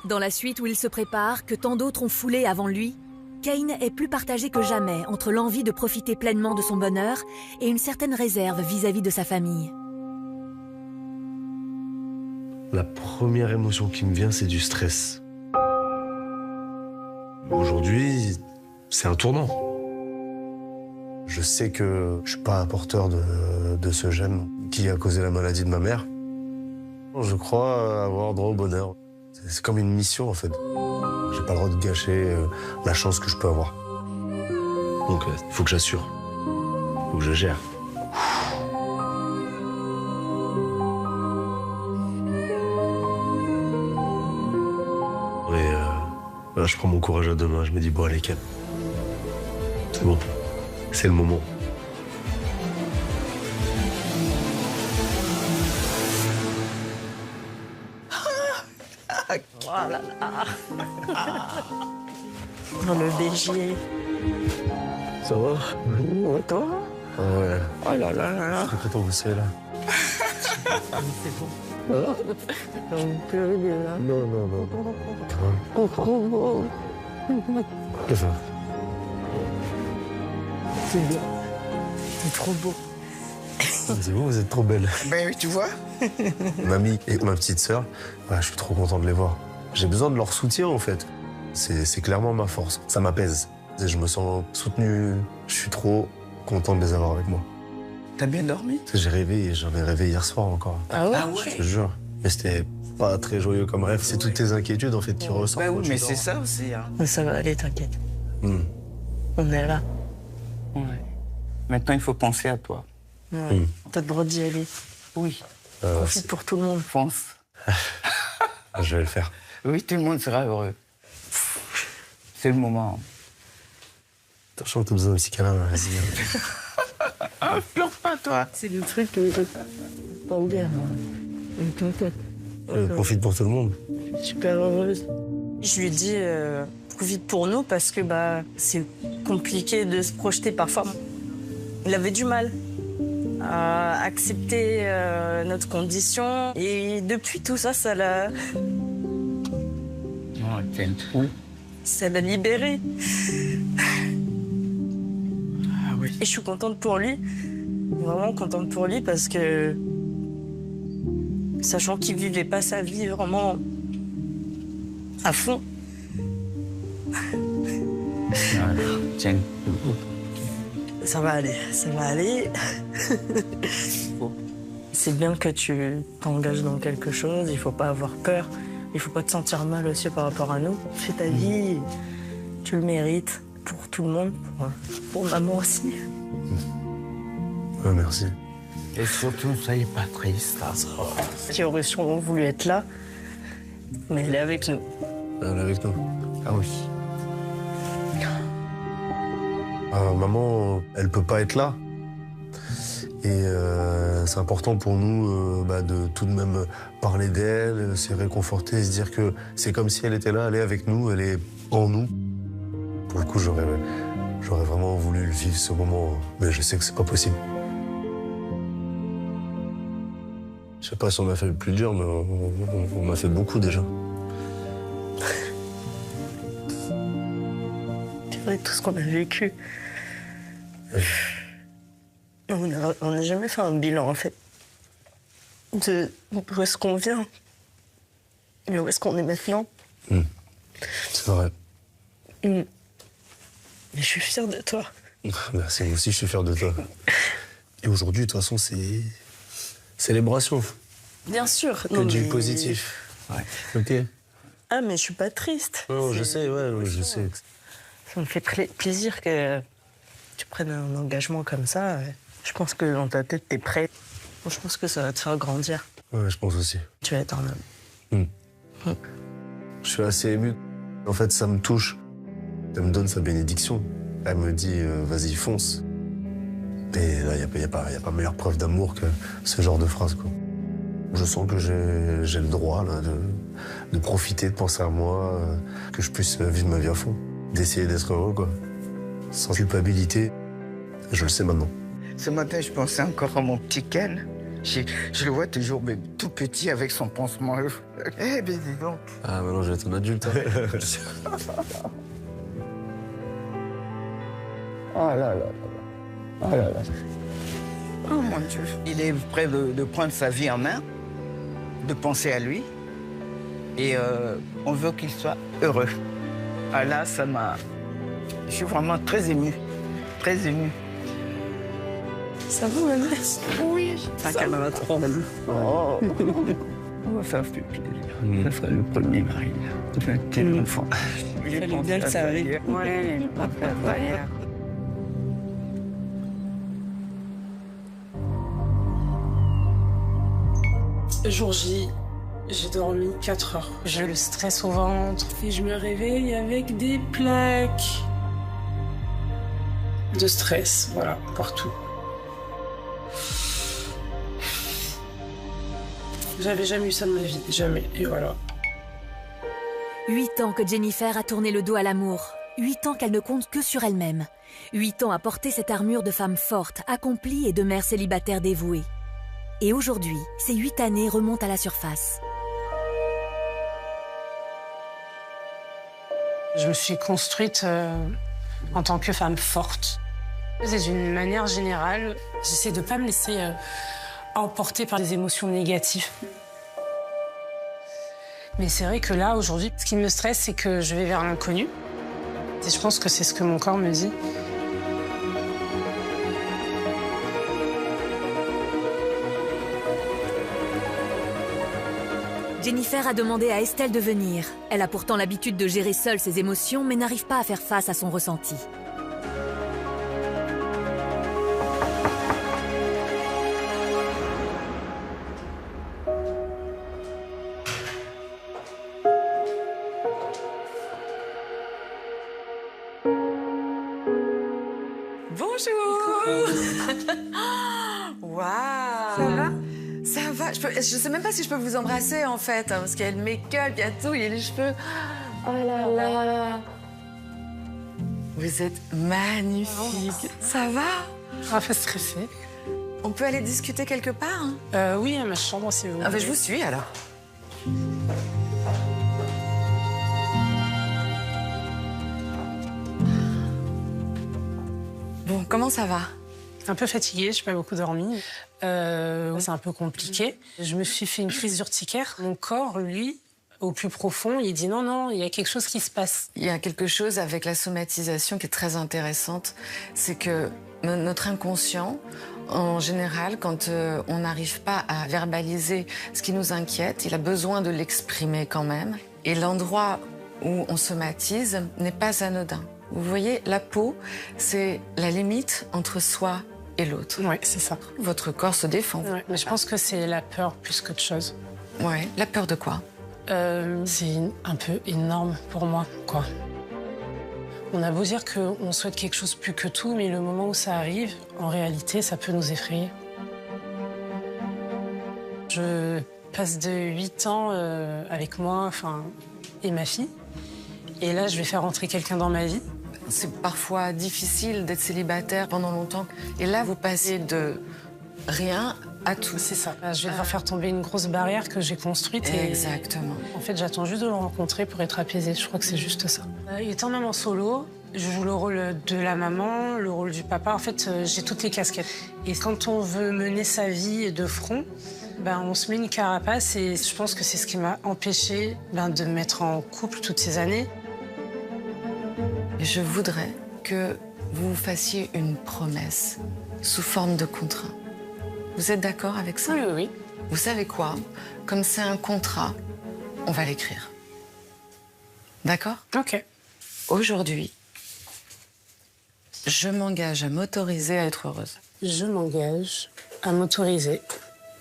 Dans la suite où il se prépare, que tant d'autres ont foulé avant lui, Kane est plus partagé que jamais entre l'envie de profiter pleinement de son bonheur et une certaine réserve vis-à-vis de sa famille. La première émotion qui me vient, c'est du stress. Aujourd'hui, c'est un tournant. Je sais que je suis pas un porteur de ce gène qui a causé la maladie de ma mère. Je crois avoir droit au bonheur. C'est comme une mission, en fait. J'ai pas le droit de gâcher la chance que je peux avoir. Donc, il faut que j'assure. Il faut que je gère. Et là, je prends mon courage à deux mains. Je me dis, bon, allez, calme. C'est bon. C'est le moment. Oh là là. Oh, le bégier. Ça va? Et toi? Ouais. Oh là là là là. Je suis content que vous soyez là. C'est bon. On peut aider là. Non, non, non. Oh, trop beau. Qu'est-ce que ça? C'est bien. C'est trop beau. C'est vous êtes trop belle. Ben oui, tu vois. Mamie et ma petite sœur, ouais, je suis trop content de les voir. J'ai besoin de leur soutien, en fait. C'est clairement ma force. Ça m'apaise. Je me sens soutenu. Je suis trop content de les avoir avec moi. T'as bien dormi? J'en ai rêvé hier soir encore. Ah ouais? Je te jure. Mais c'était pas très joyeux comme rêve. C'est toutes tes inquiétudes, en fait, qui ressortent. Bah oui, mais c'est ça aussi. Hein. Mais ça va aller, t'inquiète. On est là. Ouais. Maintenant, il faut penser à toi. Ouais. T'as le droit d'y aller. Oui. Profite pour tout le monde. Pense. Je vais le faire. Oui, tout le monde sera heureux. C'est le moment. Attention, t'as besoin d'un petit câlin, vas-y. Pleure pas, toi. C'est le truc que pas bien. Profite pour tout le monde. Je suis super heureuse. Je lui ai dit, profite pour nous parce que c'est compliqué de se projeter parfois. Il avait du mal à accepter notre condition. Et depuis tout ça, ça l'a... Oh, t'aimes trop. Ça l'a libéré. Ah oui. Et je suis contente pour lui. Vraiment contente pour lui parce que... Sachant qu'il vivait pas sa vie vraiment à fond. Tiens. Ça va aller, ça va aller. C'est bien que tu t'engages dans quelque chose, il faut pas avoir peur, il faut pas te sentir mal aussi par rapport à nous. Fais ta vie, tu le mérites pour tout le monde, pour maman aussi. Ouais, merci. Et surtout, soyez pas triste. Qui aurait sûrement voulu être là, mais elle est avec nous. Elle est avec nous. Ah oui. Maman, elle peut pas être là. Et c'est important pour nous de tout de même parler d'elle, se réconforter, se dire que c'est comme si elle était là, elle est avec nous, elle est en nous. Pour le coup, j'aurais vraiment voulu le vivre ce moment, mais je sais que c'est pas possible. Je sais pas si on a fait le plus dur, mais on a fait beaucoup déjà. C'est vrai, tout ce qu'on a vécu. On n'a jamais fait un bilan, en fait, de où est-ce qu'on vient et où est-ce qu'on est maintenant. C'est vrai. Mais je suis fière de toi. Merci, moi aussi je suis fier de toi. Et aujourd'hui, de toute façon, c'est célébration. Bien sûr. Que du positif. Ouais. Ok. Ah, mais je suis pas triste. Non, je sais, je sais. Ça me fait plaisir que tu prennes un engagement comme ça. Je pense que dans ta tête, t'es prêt. Je pense que ça va te faire grandir. Ouais, je pense aussi. Tu vas être un homme. Je suis assez ému. En fait, ça me touche. Elle me donne sa bénédiction. Elle me dit, vas-y, fonce. Et là, il n'y a pas meilleure preuve d'amour que ce genre de phrase, quoi. Je sens que j'ai le droit là, de profiter, de penser à moi, que je puisse vivre ma vie à fond. D'essayer d'être heureux, quoi. Sans culpabilité. Je le sais maintenant. Ce matin, je pensais encore à mon petit Ken. Je le vois toujours mais tout petit avec son pansement. Eh bien, dis donc. Ah, maintenant, je vais être un adulte. Oh là là là. Oh là là. Oh mon Dieu. Il est prêt de prendre sa vie en main, de penser à lui. Et on veut qu'il soit heureux. Ah là, ça m'a... Je suis vraiment très émue. Très émue. Ça va, Vanessa? Oui. Un camarade trop même. Oh. On va faire plus plaisir. Ça sera le premier mariage. Quel enfant. Il fallait bien que ça arrive. Ouais, ouais. Jour J, j'ai dormi 4 heures. J'ai le stress au ventre et je me réveille avec des plaques de stress, voilà, partout. J'avais jamais eu ça de ma vie, jamais, et voilà. 8 ans que Jennifer a tourné le dos à l'amour. 8 ans qu'elle ne compte que sur elle-même. 8 ans à porter cette armure de femme forte, accomplie et de mère célibataire dévouée. Et aujourd'hui, ces 8 années remontent à la surface. Je me suis construite en tant que femme forte. Et d'une manière générale, j'essaie de ne pas me laisser emporter par des émotions négatives. Mais c'est vrai que là, aujourd'hui, ce qui me stresse, c'est que je vais vers l'inconnu. Et je pense que c'est ce que mon corps me dit. Jennifer a demandé à Estelle de venir. Elle a pourtant l'habitude de gérer seule ses émotions, mais n'arrive pas à faire face à son ressenti. Bonjour. Waouh. Ça va? Ça va. Je sais même pas si je peux vous embrasser en fait, hein, parce qu'il y a le make-up, il y a tout, il y a les cheveux. Oh là là. Vous êtes magnifique. Ça va? Un peu stressée. On peut aller discuter quelque part, hein? Oui, à ma chambre si vous voulez. Ah ben je vous suis alors. Bon, comment ça va? Un peu fatiguée, j'ai pas beaucoup dormi. C'est un peu compliqué. Je me suis fait une crise d'urticaire. Mon corps, lui, au plus profond, il dit non, il y a quelque chose qui se passe. Il y a quelque chose avec la somatisation qui est très intéressante. C'est que notre inconscient, en général, quand on n'arrive pas à verbaliser ce qui nous inquiète, il a besoin de l'exprimer quand même. Et l'endroit où on somatise n'est pas anodin. Vous voyez, la peau, c'est la limite entre soi et l'autre. Oui, c'est ça. Votre corps se défend. Ouais, mais je pense que c'est la peur plus qu'autre chose. Ouais, la peur de quoi? C'est un peu énorme pour moi, quoi. On a beau dire qu'on souhaite quelque chose plus que tout, mais le moment où ça arrive, en réalité, ça peut nous effrayer. Je passe de 8 ans avec moi et ma fille. Et là, je vais faire entrer quelqu'un dans ma vie. C'est parfois difficile d'être célibataire pendant longtemps. Et là, vous passez de rien à tout. C'est ça. Je vais devoir faire tomber une grosse barrière que j'ai construite. Exactement. En fait, j'attends juste de le rencontrer pour être apaisée. Je crois que c'est juste ça. Étant maman solo, je joue le rôle de la maman, le rôle du papa. En fait, j'ai toutes les casquettes. Et quand on veut mener sa vie de front, on se met une carapace. Et je pense que c'est ce qui m'a empêchée de me mettre en couple toutes ces années. Je voudrais que vous vous fassiez une promesse sous forme de contrat. Vous êtes d'accord avec ça? Oui, oui. Vous savez quoi? Comme c'est un contrat, on va l'écrire. D'accord? Ok. Aujourd'hui, je m'engage à m'autoriser à être heureuse. Je m'engage à m'autoriser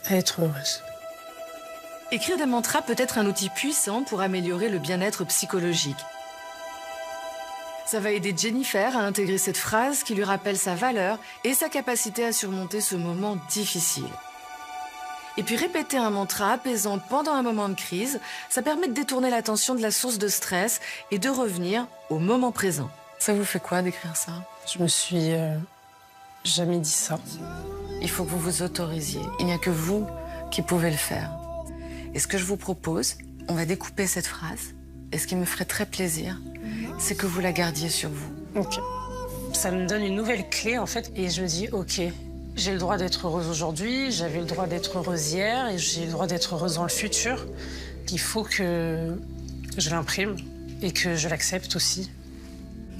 à être heureuse. Écrire des mantras peut être un outil puissant pour améliorer le bien-être psychologique. Ça va aider Jennifer à intégrer cette phrase qui lui rappelle sa valeur et sa capacité à surmonter ce moment difficile. Et puis répéter un mantra apaisant pendant un moment de crise, ça permet de détourner l'attention de la source de stress et de revenir au moment présent. Ça vous fait quoi d'écrire ça? Je me suis jamais dit ça. Il faut que vous vous autorisiez. Il n'y a que vous qui pouvez le faire. Et ce que je vous propose, on va découper cette phrase. Et ce qui me ferait très plaisir, c'est que vous la gardiez sur vous. Ok. Ça me donne une nouvelle clé, en fait, et je me dis, ok, j'ai le droit d'être heureuse aujourd'hui, j'avais le droit d'être heureuse hier, et j'ai le droit d'être heureuse dans le futur. Il faut que je l'imprime et que je l'accepte aussi.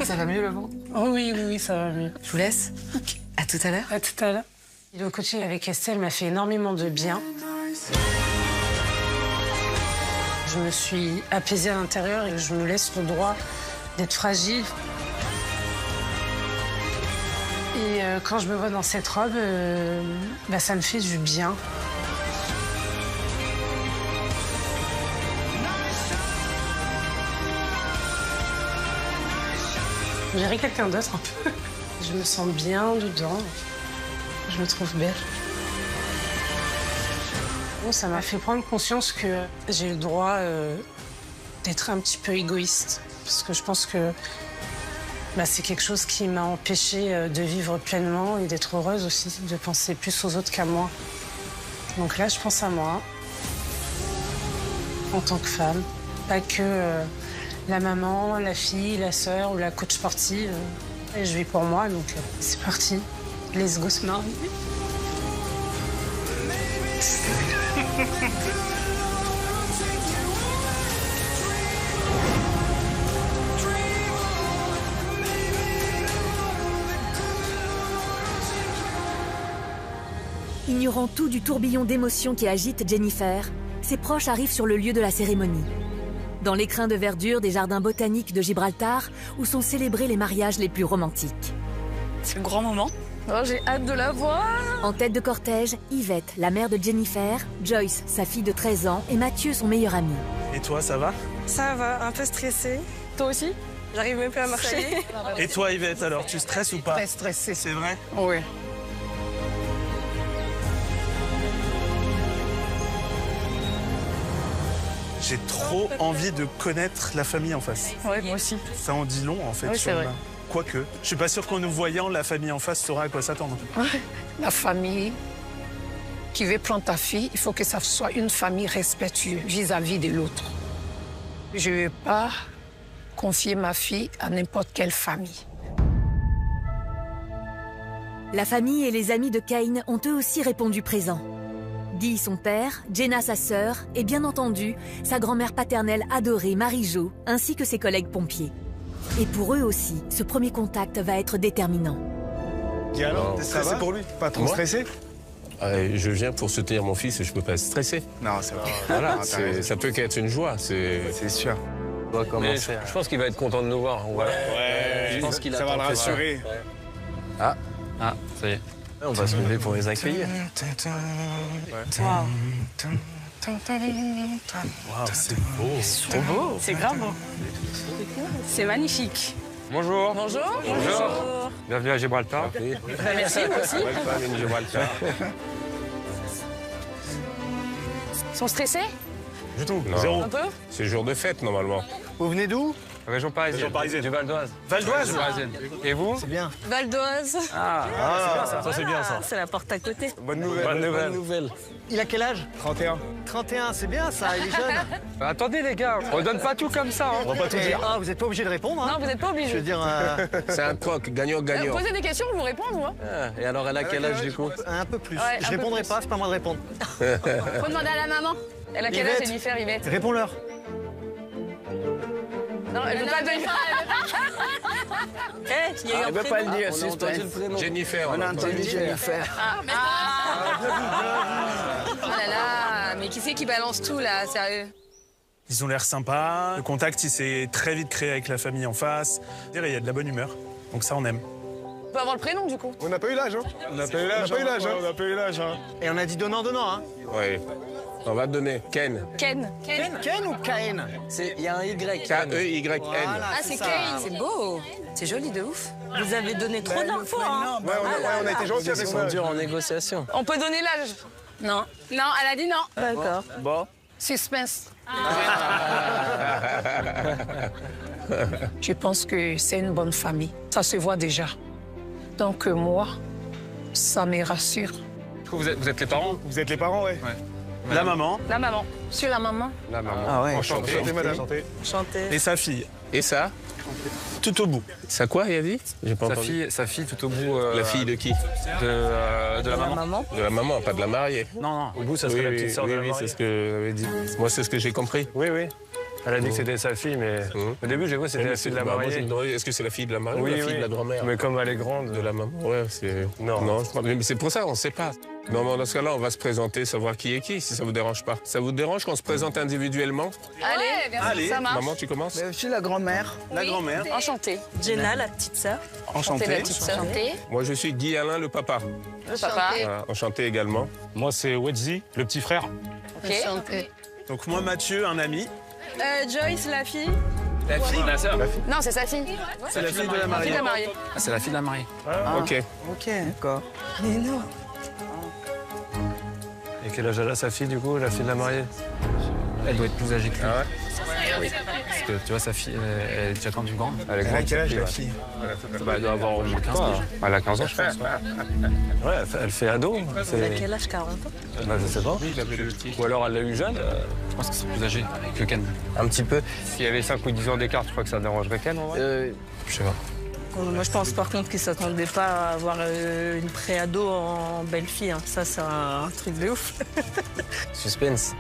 Ça va mieux, le ventre? Oh oui, oui, oui, ça va mieux. Je vous laisse. Ok. À tout à l'heure. À tout à l'heure. Le coaching avec Estelle m'a fait énormément de bien. Je me suis apaisée à l'intérieur et je me laisse le droit d'être fragile. Et quand je me vois dans cette robe, ça me fait du bien. Je dirais quelqu'un d'autre un peu. Je me sens bien dedans. Je me trouve belle. Bon, ça m'a fait prendre conscience que j'ai le droit d'être un petit peu égoïste. Parce que je pense que c'est quelque chose qui m'a empêchée de vivre pleinement et d'être heureuse aussi, de penser plus aux autres qu'à moi. Donc là, je pense à moi, en tant que femme. Pas que la maman, la fille, la sœur ou la coach sportive. Et je vis pour moi, donc c'est parti. Let's go se marier. Ignorant tout du tourbillon d'émotions qui agite Jennifer, ses proches arrivent sur le lieu de la cérémonie. Dans l'écrin de verdure des jardins botaniques de Gibraltar, où sont célébrés les mariages les plus romantiques. C'est le grand moment. Oh, j'ai hâte de la voir. En tête de cortège, Yvette, la mère de Jennifer, Joyce, sa fille de 13 ans, et Mathieu, son meilleur ami. Et toi, ça va? Ça va, un peu stressée. Toi aussi? J'arrive même plus à marcher. Et toi, Yvette, alors, tu stresses ou pas? Très stressée. C'est vrai? Oui. J'ai trop envie de connaître la famille en face. Oui, moi aussi. Ça en dit long, en fait. Oui, c'est vrai. Quoique, je suis pas sûr qu'en nous voyant, la famille en face saura à quoi s'attendre. La famille qui veut prendre ta fille, il faut que ça soit une famille respectueuse vis-à-vis de l'autre. Je ne veux pas confier ma fille à n'importe quelle famille. La famille et les amis de Kane ont eux aussi répondu présent. Dee, son père, Jenna, sa sœur, et bien entendu, sa grand-mère paternelle adorée, Marie-Jo, ainsi que ses collègues pompiers. Et pour eux aussi, ce premier contact va être déterminant. Et alors, t'es stressé pour lui? Pas trop stressé? Je viens pour soutenir mon fils et je peux pas être stressé. Non, c'est vrai. Voilà, ça peut qu'être une joie. C'est sûr. On va commencer. Je pense qu'il va être content de nous voir. Ouais, je pense qu'il ça va le rassurer. Ouais. Ah, ça y est. On va se lever pour les accueillir. Wow. Wow, c'est beau. C'est trop beau. C'est grave beau. C'est magnifique. Bonjour. Bonjour. Bonjour. Bienvenue à Gibraltar. Merci, moi aussi. Welcome in Gibraltar. Ils sont stressés? Du tout. Un peu? C'est jour de fête, normalement. Vous venez d'où? Région parisienne. Région parisienne. Du Val d'Oise. Val d'Oise. Et vous? C'est bien. Val d'Oise. Ah, c'est bien ça. Ça, c'est bien ça. C'est la porte à côté. Bonne nouvelle. Bonne nouvelle. Il a quel âge? 31. 31, c'est bien ça, il est jeune. Attendez, les gars, on donne pas tout comme ça. On va pas tout dire. Ah, vous n'êtes pas obligé de répondre. Hein. Non, vous n'êtes pas obligé. Je veux dire, C'est un troc, gagnant-gagnant. Posez des questions, on vous répond, moi. Et alors, elle a quel âge, du coup? un peu plus. Ouais, Je un peu répondrai plus. pas, c'est pas moi de répondre. Faut demander à la maman. Elle a quel âge, Yvette. Jennifer, Yvette? Réponds-leur. Non, elle veut pas donner. Il y a eu un Elle veut pas le dire, prénom. c'est entendu le prénom. Jennifer. On a entendu Jennifer. Oh là là, mais qui c'est qui balance tout, là, sérieux? Ils ont l'air sympas. Le contact, il s'est très vite créé avec la famille en face. Il y a de la bonne humeur. Donc ça, on aime. On peut avoir le prénom, du coup. On n'a pas eu l'âge, hein. On n'a pas eu l'âge. On n'a pas eu l'âge, hein. Et on a dit donnant, hein. Oui. On va te donner Ken. Ken. Ken ou Caen? Il y a un Y. K-E-Y-N. Ah, c'est Kane. C'est beau. C'est joli de ouf. Vous avez donné trop d'infos. Hein. Ouais, on a été gentils avec Ils moi. sont durs en négociation. On peut donner l'âge? Non. Non, elle a dit non. D'accord. Bon. Suspense. Je pense que c'est une bonne famille. Ça se voit déjà. Donc moi, ça me rassure. Vous êtes les parents? Vous êtes les parents, ouais. La maman. La maman. Sur la maman. La maman. Ah ouais. Enchanté. Enchanté, madame. Chanter. Et sa fille. Et ça? Tout au bout. Ça quoi, il a dit? J'ai pas entendu. Sa fille tout au bout. La fille de qui? De la maman. Maman. De la maman, pas de la mariée. Non, au bout, ça serait la petite sœur de la oui, mariée. c'est ce que j'avais dit. Moi, c'est ce que j'ai compris. Oui. Elle a dit que c'était sa fille, mais au début, j'ai vu que c'était la fille de la Bah, moi, j'ai mariée. demandé, est-ce que c'est la fille de la mariée ou Oui, la fille oui. de la grand-mère? Mais comme elle est grande. De la maman, ouais, c'est... Non. je crois- mais c'est pour ça, on ne sait pas. Non, mais dans ce cas-là, on va se présenter, savoir qui est qui, si ça vous dérange pas. Ça vous dérange qu'on se présente individuellement? Allez, bien sûr, Allez. ça marche. Maman, tu commences? Mais aussi la grand-mère. La grand-mère. Enchantée. Jenna, la petite sœur. Enchanté. La petite sœur. Enchantée. Moi, je suis Guy Alain, le papa. Le papa. Voilà, enchanté également. Moi, c'est Wedzi, le petit frère. Ok. Donc moi, Mathieu, un ami. Joyce, la fille. La fille, la sœur. Non, c'est sa fille. C'est la fille de la La fille mariée. de la mariée. Ah, c'est la fille de la mariée. Ok. Ok, d'accord. Mais non. Et quel âge elle a sa fille, du coup, la fille de la mariée? Elle doit être plus âgée que lui. Ah ouais? Parce que tu vois, sa fille, elle est déjà quand même grande. Elle est Elle a grande. quel âge, la ouais. fille? Bah, elle doit avoir au moins 15 ans. Elle a 15 ans, je pense. Ouais, elle fait ado. Elle a quel âge, 40 ans? Bah, je sais pas. Ou alors elle l'a eu jeune. Je pense que c'est plus âgé que Ken. Un petit peu. S'il y avait 5 ou 10 ans d'écart, je crois que ça dérangerait Ken, en vrai. Je sais pas. Moi, je pense par contre qu'ils s'attendaient pas à avoir une préado en belle-fille. Hein. Ça, c'est un truc de ouf. Suspense.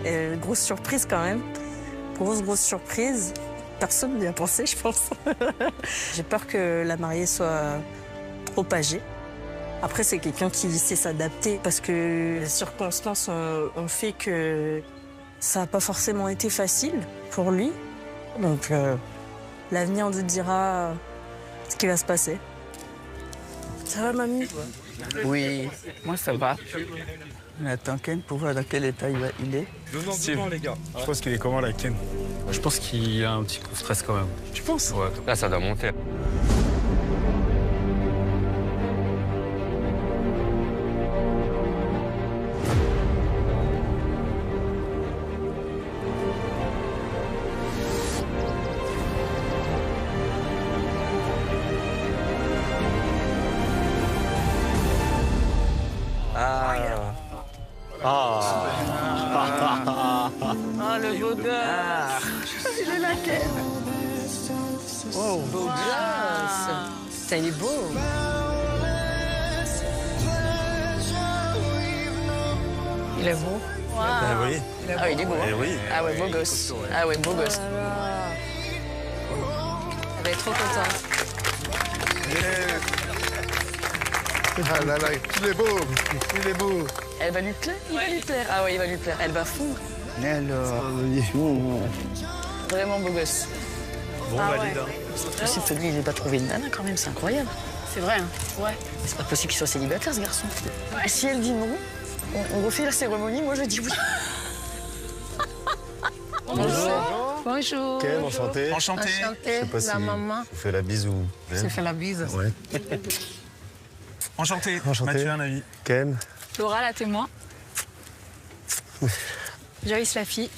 Et grosse surprise quand même. Grosse surprise. Personne n'y a pensé, je pense. J'ai peur que la mariée soit trop âgée. Après, c'est quelqu'un qui sait s'adapter parce que les circonstances ont fait que ça n'a pas forcément été facile pour lui. Donc, l'avenir nous dira ce qui va se passer. Ça va, mamie? Oui, moi ça va. Mais attends, Ken, pour voir dans quel état il est. Steve, les gars. je pense qu'il est comment, là, Ken? Je pense qu'il a un petit coup de stress quand même. Tu penses? Ouais, là, ça doit monter. Ah, le beau gosse. Il est là, Ken. Oh, Beau gosse. Putain, il est beau. Il est beau. Oui. Ah, il est beau. Eh Hein. oui. Ah ouais, beau gosse. Ah ouais, beau gosse. Elle va être trop contente. Ah là là, il est beau. Il est beau. Elle va lui plaire. Il va lui plaire. Ah ouais, il va lui plaire. Elle va fondre. Alors. Vraiment beau gosse. Bon, valide. C'est pas possible que lui, il n'ait pas trouvé une nana quand même. C'est incroyable. C'est vrai, hein? Ouais. C'est pas possible qu'il soit célibataire, ce garçon. Ouais, si elle dit non, on refait la cérémonie. Moi, je dis oui. Bonjour. Bonjour. Ken, enchanté. Enchanté. Enchanté. Je sais pas La si maman. je vous fais la bise ou... Je fais la bise. Ouais. Enchanté. Enchanté. Mathieu, un ami. Ken. Laura, la témoin. Joyce, la fille.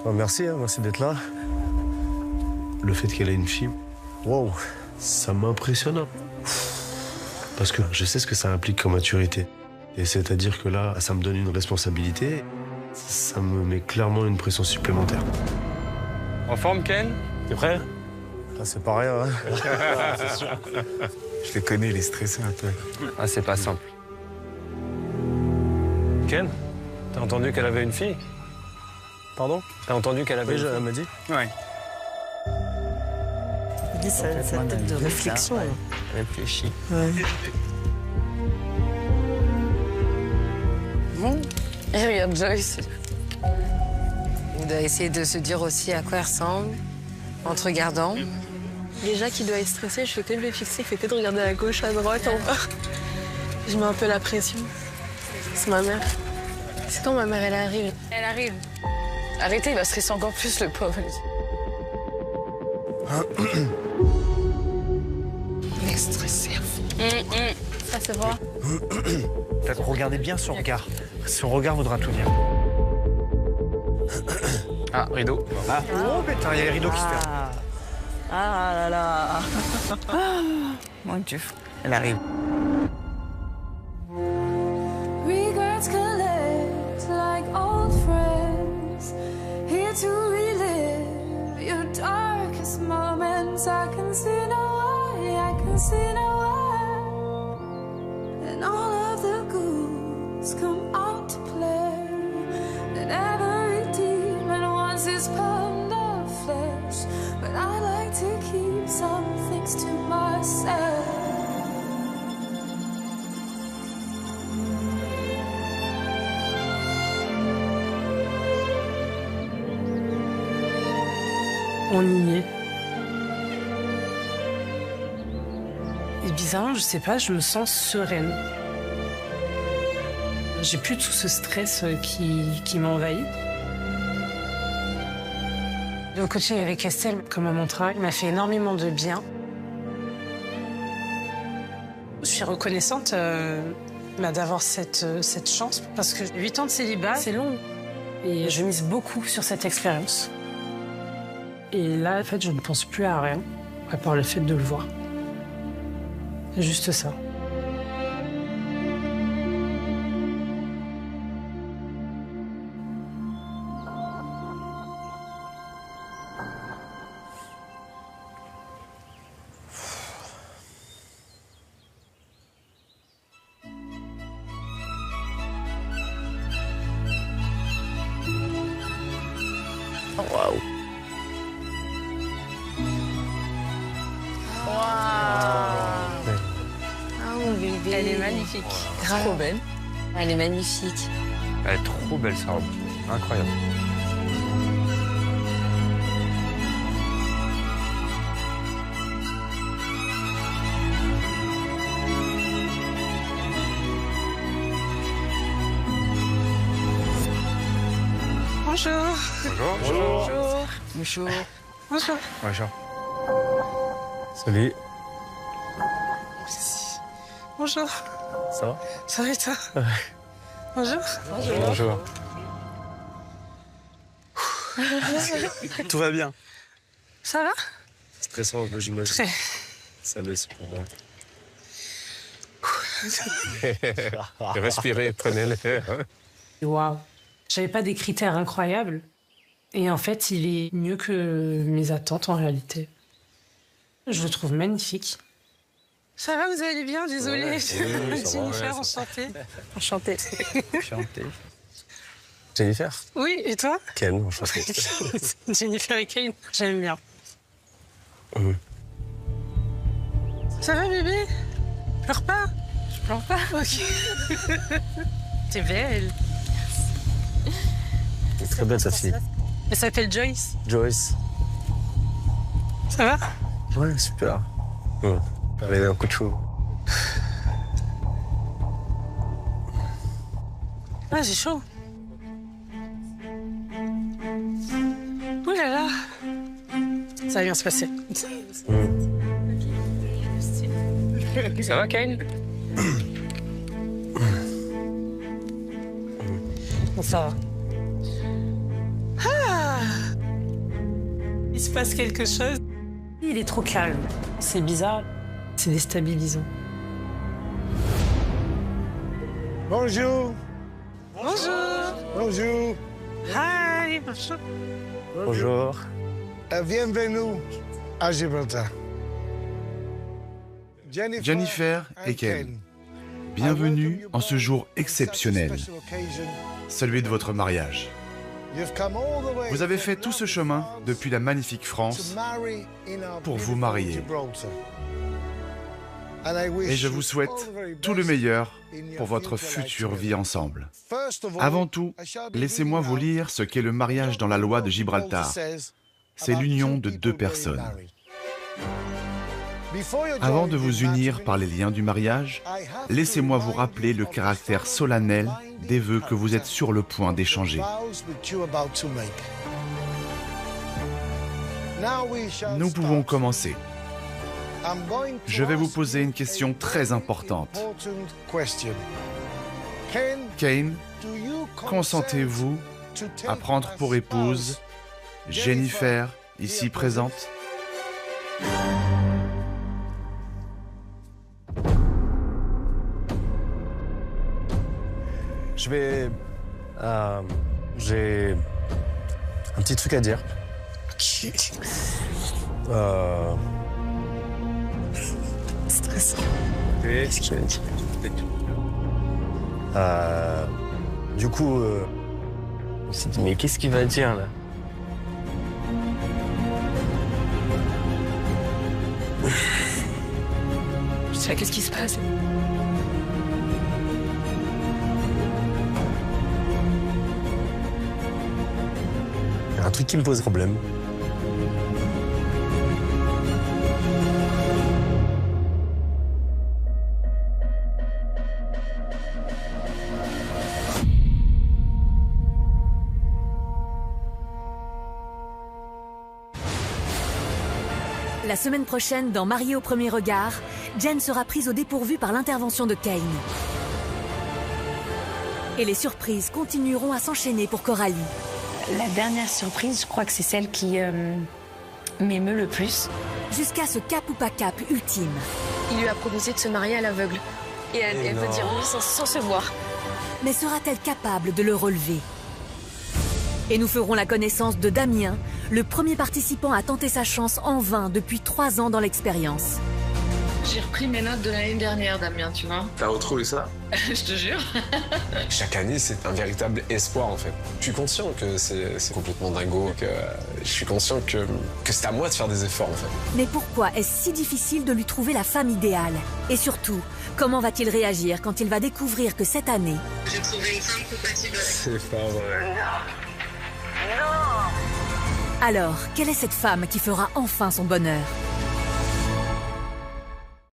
Bon, merci, hein, merci d'être là. Le fait qu'elle ait une fille, Wow. ça m'impressionne. Parce que je sais ce que ça implique comme maturité. Et c'est-à-dire que là, ça me donne une responsabilité. Ça me met clairement une pression supplémentaire. En forme, Ken? T'es prêt? Ah, c'est pas rien, hein. C'est sûr. Je le connais, il est stressé un peu. Ah, c'est pas simple. Ken, t'as entendu qu'elle avait une fille? Pardon? T'as entendu qu'elle avait Oui, une fille? elle m'a dit. Ouais. Il dit sa tête de réflexion. Réfléchis. Ouais. Et regarde Joyce. Il doit essayer de se dire aussi à quoi elle ressemble, en te regardant. Déjà qu'il doit être stressé, je fais que de le fixer, il fait que de regarder à gauche, à droite, en bas. Je mets un peu la pression. C'est ma mère. C'est quand ma mère, elle arrive. Elle arrive. Arrêtez, il va stresser encore plus, le pauvre. Il est stressé. Ça se voit. Regardez bien son regard. Son regard voudra tout dire. Ah, rideau. Ah. Oh putain, il y a les rideaux qui se ferment. Ah là là. Mon Dieu, elle arrive. Regrets collect like old friends, here to relive your darkest moments. I can see no way, I can see no way. And all of the ghouls come out to play. And every demon wants his pound of flesh. But I like to keep some things to myself. On y est. Et bizarrement, je sais pas, je me sens sereine. J'ai plus tout ce stress qui m'envahit. Le coaching avec Estelle, comme à mon travail, m'a fait énormément de bien. Je suis reconnaissante d'avoir cette chance parce que 8 ans de célibat, c'est long. Et je mise beaucoup sur cette expérience. Et là, en fait, je ne pense plus à rien, à part le fait de le voir. C'est juste ça. Waouh. Ah, mon bébé. Elle est magnifique. Grave. Trop belle. Elle est magnifique. Elle est trop belle, sa robe. Incroyable. Bonjour. Bonjour. Bonjour. Bonjour. Bonjour. Bonjour. Salut. Bonjour. Ça va? Ça va et toi? Bonjour. Bonjour. Tout va bien. Ça va? Stressant, j'imagine. Très. Ça laisse pour moi. Respirez, prenez l'air. Waouh. J'avais pas des critères incroyables. Et en fait, il est mieux que mes attentes en réalité. Je le trouve magnifique. Ça va, vous allez bien? Désolée. Ouais, oui, ça va, Jennifer, ouais, enchantée. Enchantée. Enchanté. Jennifer? Oui, et toi? Ken, enchanté. Jennifer et Kane, j'aime bien. Ça va, bébé? Pleure pas? Je pleure pas. Ok. T'es belle. Elle est très belle, sa fille. Elle s'appelle Joyce. Joyce. Ça va? Ouais, super. Ouais. Allez, un coup de chaud. Ah, j'ai chaud. Ça va bien se passer. Ça va, Kane? Ça va. Ah, il se passe quelque chose. Il est trop calme. C'est bizarre. C'est déstabilisant. Bonjour. Bonjour. Bonjour. Hi. Bonjour. Bonjour. Bienvenue à Gibraltar. Jennifer et Ken, bienvenue en ce jour exceptionnel, celui de votre mariage. Vous avez fait tout ce chemin depuis la magnifique France pour vous marier. Et je vous souhaite tout le meilleur pour votre future vie ensemble. Avant tout, laissez-moi vous lire ce qu'est le mariage dans la loi de Gibraltar. C'est l'union de deux personnes. Avant de vous unir par les liens du mariage, laissez-moi vous rappeler le caractère solennel des vœux que vous êtes sur le point d'échanger. Nous pouvons commencer. Je vais vous poser une question très importante. Kane, consentez-vous à prendre pour épouse Jennifer, ici présente? J'ai un petit truc à dire. Stressant. Qu'est-ce qu'il veut dire? Du coup, je me suis dit, mais qu'est-ce qu'il va dire là? Je sais, qu'est-ce qui se passe? il y a un truc qui me pose problème. La semaine prochaine, dans Mariée au premier regard, Jen sera prise au dépourvu par l'intervention de Kane. Et les surprises continueront à s'enchaîner pour Coralie. La dernière surprise, je crois que c'est celle qui m'émeut le plus. Jusqu'à ce cap ou pas cap ultime. Il lui a proposé de se marier à l'aveugle. Et elle veut dire oui sans se voir. Mais sera-t-elle capable de le relever? Et nous ferons la connaissance de Damien, le premier participant à tenter sa chance en vain depuis 3 ans dans l'expérience. J'ai repris mes notes de l'année dernière, Damien, tu vois. T'as retrouvé ça? Je te jure. Chaque année, c'est un véritable espoir, en fait. Je suis conscient que c'est complètement dingo, que je suis conscient que c'est à moi de faire des efforts, en fait. Mais pourquoi est-ce si difficile de lui trouver la femme idéale? Et surtout, comment va-t-il réagir quand il va découvrir que cette année... J'ai trouvé une femme compatible. C'est pas vrai. Alors, quelle est cette femme qui fera enfin son bonheur?